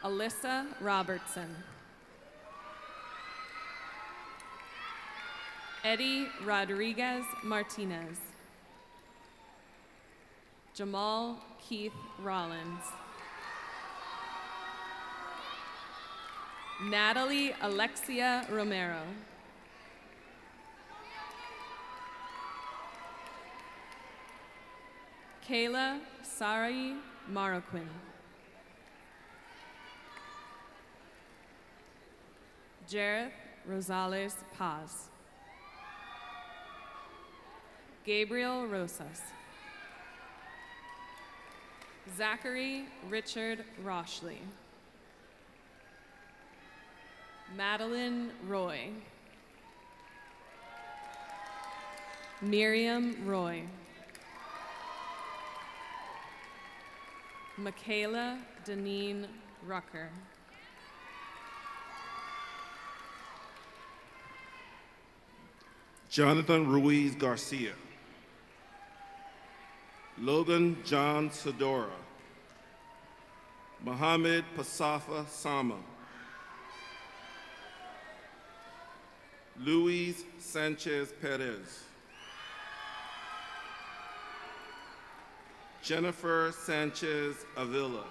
Alyssa Robertson. Eddie Rodriguez Martinez. Jamal Keith Rollins. Natalie Alexia Romero. Kayla Sarai Marroquin. Jareth Rosales Paz. Gabriel Rosas. Zachary Richard Roshley. Madeline Roy. Miriam Roy. Michaela Deneen Rucker. Jonathan Ruiz Garcia. Logan John Sedora. Mohammed Pasafa Sama. Luis Sanchez Perez. Jennifer Sanchez Avila.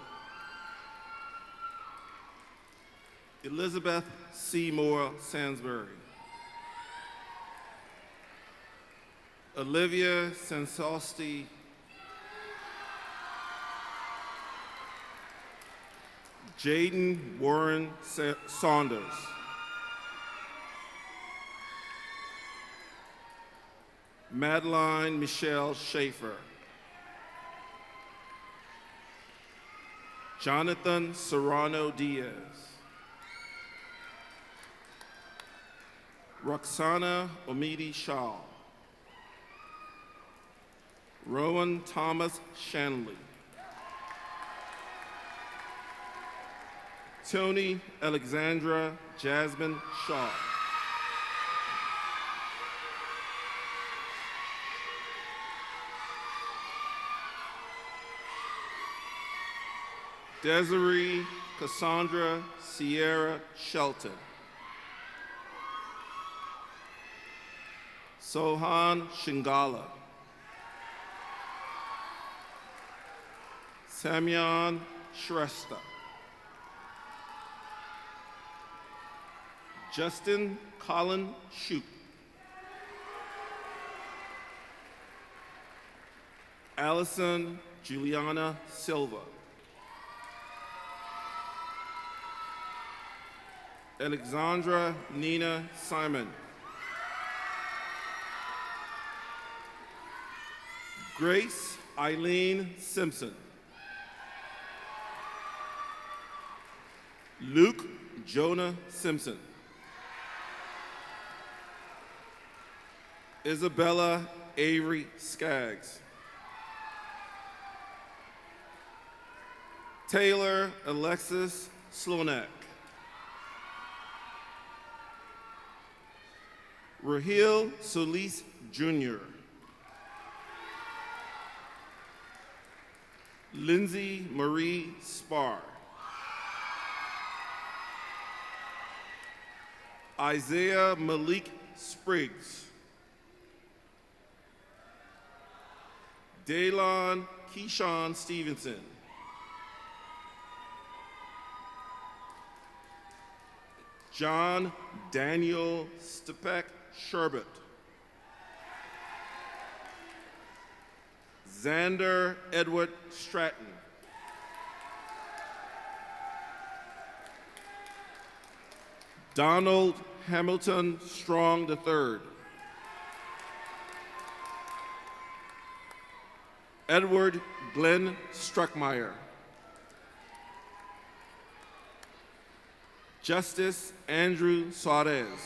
Elizabeth Seymour Sansbury. Olivia Sensosti. Jaden Warren Saunders. Madeline Michelle Schaefer. Jonathan Serrano Diaz. Roxana Omidi Shaw. Rowan Thomas Shanley. Tony Alexandra Jasmine Shaw. Desiree Cassandra Sierra Shelton. Sohan Shingala. Samyan Shrestha. Justin Colin Shoup. Allison Juliana Silva. Alexandra Nina Simon. Grace Eileen Simpson. Luke Jonah Simpson. Isabella Avery Skaggs. Taylor Alexis Slonak. Rahil Solis Jr. Lindsay Marie Spar. Isaiah Malik Spriggs. Daylon Keyshawn Stevenson. John Daniel Stepek Sherbet. Xander Edward Stratton. Donald Hamilton Strong III. Edward Glenn Struckmeyer. Justice Andrew Suarez.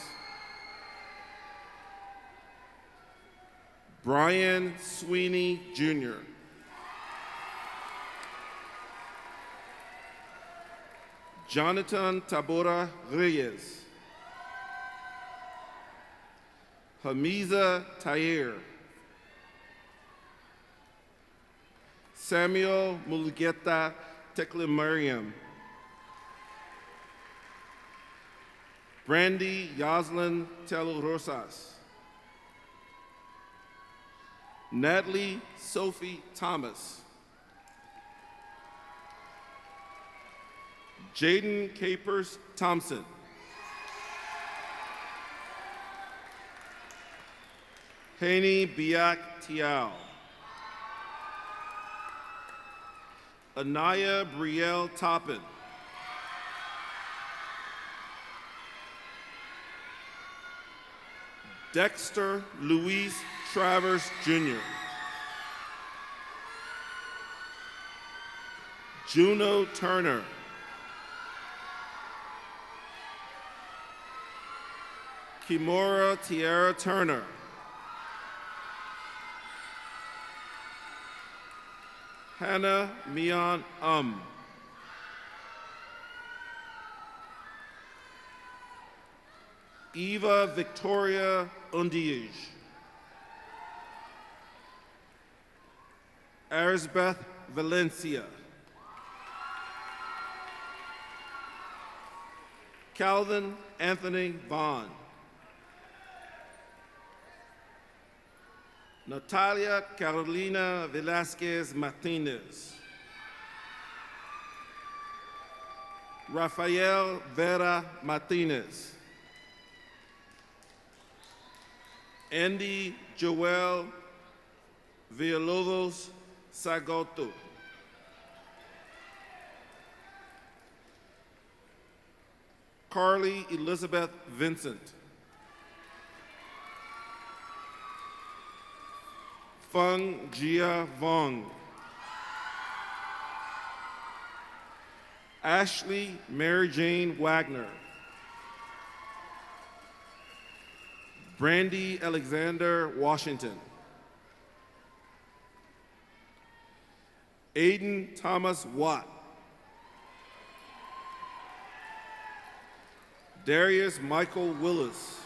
Brian Sweeney Jr. Jonathan Tabora Reyes. Hamiza Tayer. Samuel Mulugeta Teklemariam. Brandy Yaslin Telo Rosas. Natalie Sophie Thomas. Jaden Capers Thompson. Haney Biak Tiao. Anaya Brielle Toppin. Dexter Luis Travers Jr. Juno Turner. Kimora Tierra Turner. Hannah Mian Eva Victoria Undiage. Arisbeth Valencia. Calvin Anthony Vaughn. Natalia Carolina Velasquez Martinez. Rafael Vera Martinez. Andy Joel Villalobos Sagoto. Carly Elizabeth Vincent. Fung Jia Vong. Ashley Mary Jane Wagner. Brandy Alexander Washington. Aiden Thomas Watt. Darius Michael Willis.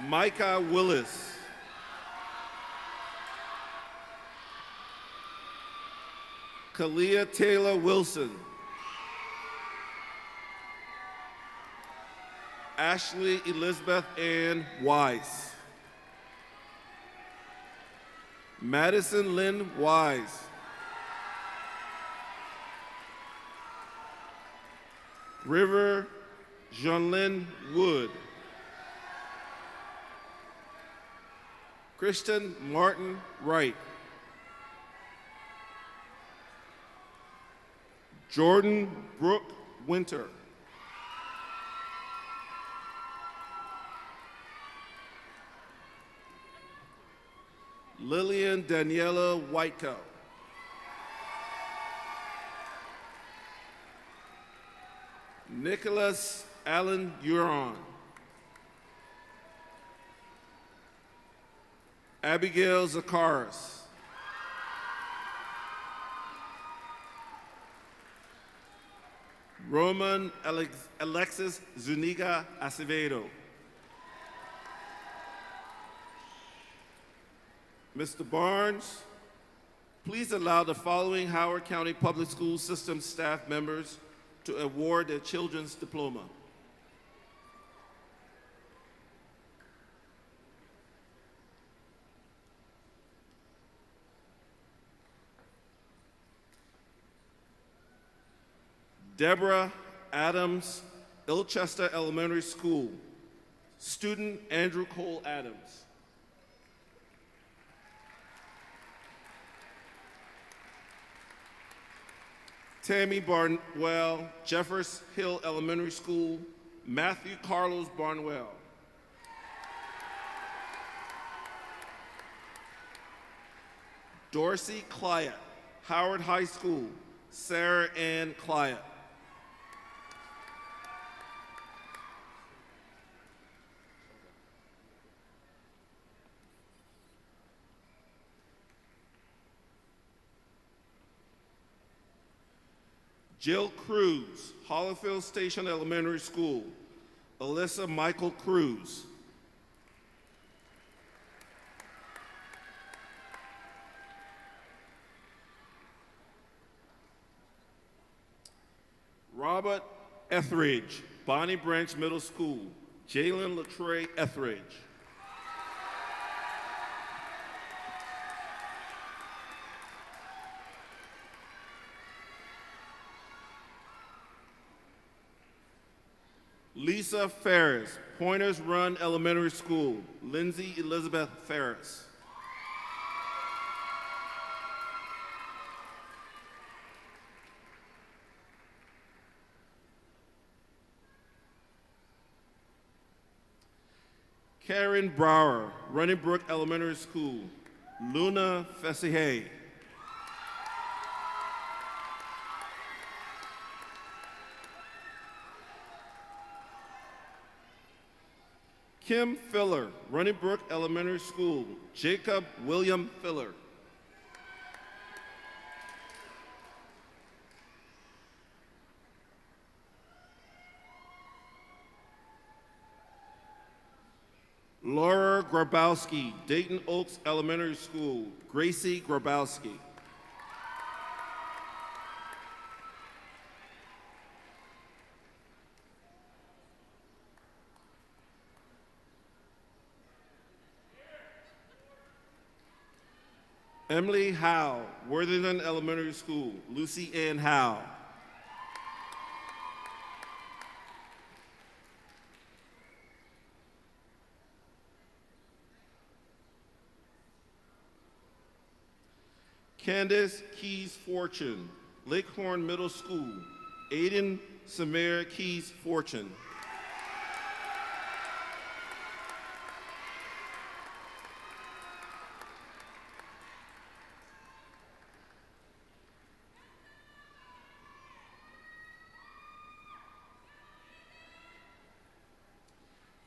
Micah Willis. Kalia Taylor Wilson. Ashley Elizabeth Ann Wise. Madison Lynn Wise. River Jeanlyn Wood. Kristen Martin Wright. Jordan Brooke Winter. Lillian Daniela Whitecoe. Nicholas Allen Huron. Abigail Zakaris. Roman Alexis Zuniga Acevedo. Mr. Barnes, please allow the following Howard County Public School System staff members to award their children's diploma. Deborah Adams, Ilchester Elementary School. Student Andrew Cole Adams. Tammy Barnwell, Jeffers Hill Elementary School. Matthew Carlos Barnwell. Dorsey Clyott, Howard High School. Sarah Ann Clyott. Jill Cruz, Hollifield Station Elementary School. Alyssa Michael Cruz. Robert Etheridge, Bonnie Branch Middle School. Jalen Latroy Etheridge. Lisa Ferris, Pointers Run Elementary School. Lindsay Elizabeth Ferris. Karen Brower, Running Brook Elementary School. Luna Fessihay. Kim Filler, Running Brook Elementary School. Jacob William Filler. Laura Grabowski, Dayton Oaks Elementary School. Gracie Grabowski. Emily Howe, Worthington Elementary School. Lucy Ann Howe. Candace Keys Fortune, Lakehorn Middle School, Aiden Samir Keys Fortune.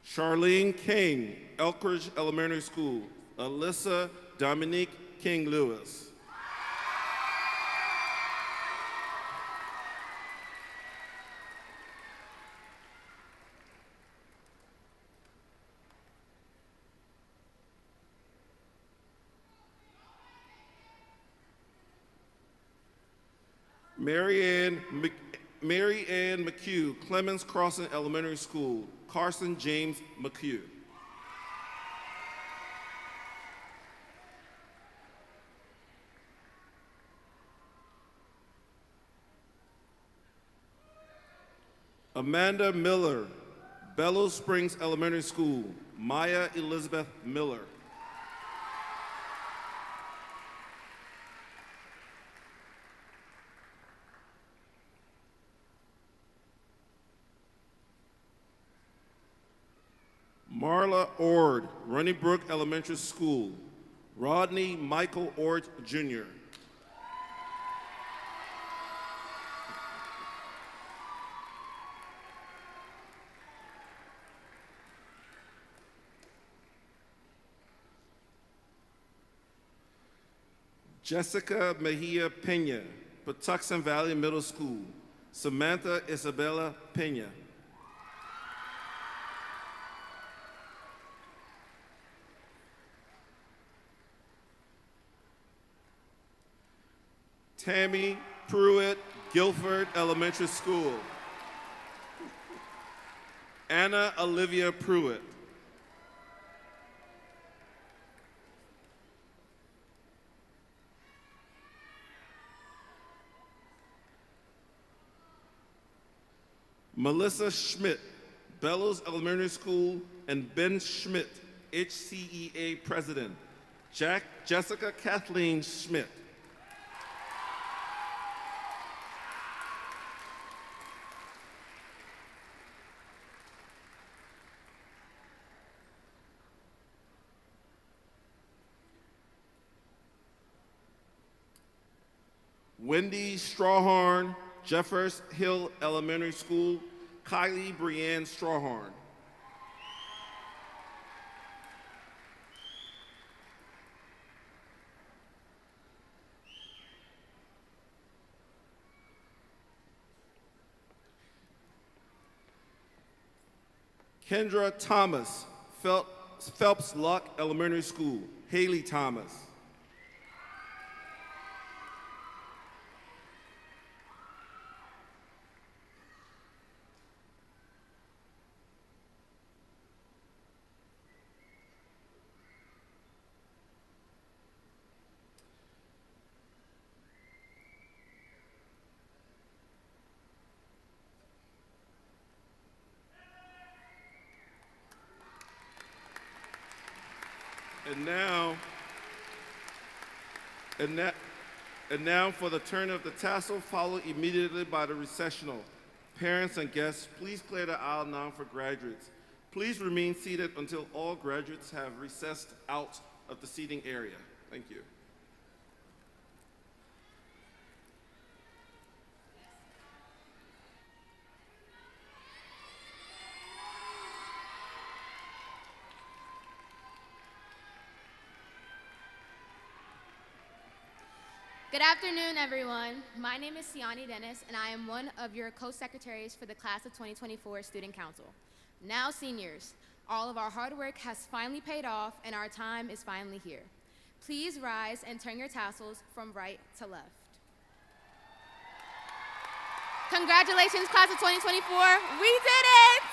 Charlene King, Elkridge Elementary School, Alyssa Dominique King Lewis. Mary Ann McHugh, Clemens Crossing Elementary School, Carson James McHugh. Amanda Miller, Bellows Springs Elementary School, Maya Elizabeth Miller. Marla Ord, Runnybrook Elementary School, Rodney Michael Ord Jr. Jessica Mejia Pena, Patuxent Valley Middle School, Samantha Isabella Pena. Tammy Pruitt, Guilford Elementary School. Anna Olivia Pruitt. Melissa Schmidt, Bellows Elementary School, and Ben Schmidt, HCEA President. Jessica Kathleen Schmidt. Wendy Strawhorn, Jeffers Hill Elementary School, Kylie Brianne Strawhorn. Kendra Thomas, Phelps Luck Elementary School, Haley Thomas. And now for the turn of the tassel, followed immediately by the recessional. Parents and guests, please clear the aisle now for graduates. Please remain seated until all graduates have recessed out of the seating area. Thank you. Good afternoon, everyone. My name is Siani Dennis, and I am one of your co-secretaries for the Class of 2024 Student Council. Now, seniors, all of our hard work has finally paid off, and our time is finally here. Please rise and turn your tassels from right to left. Congratulations, Class of 2024. We did it!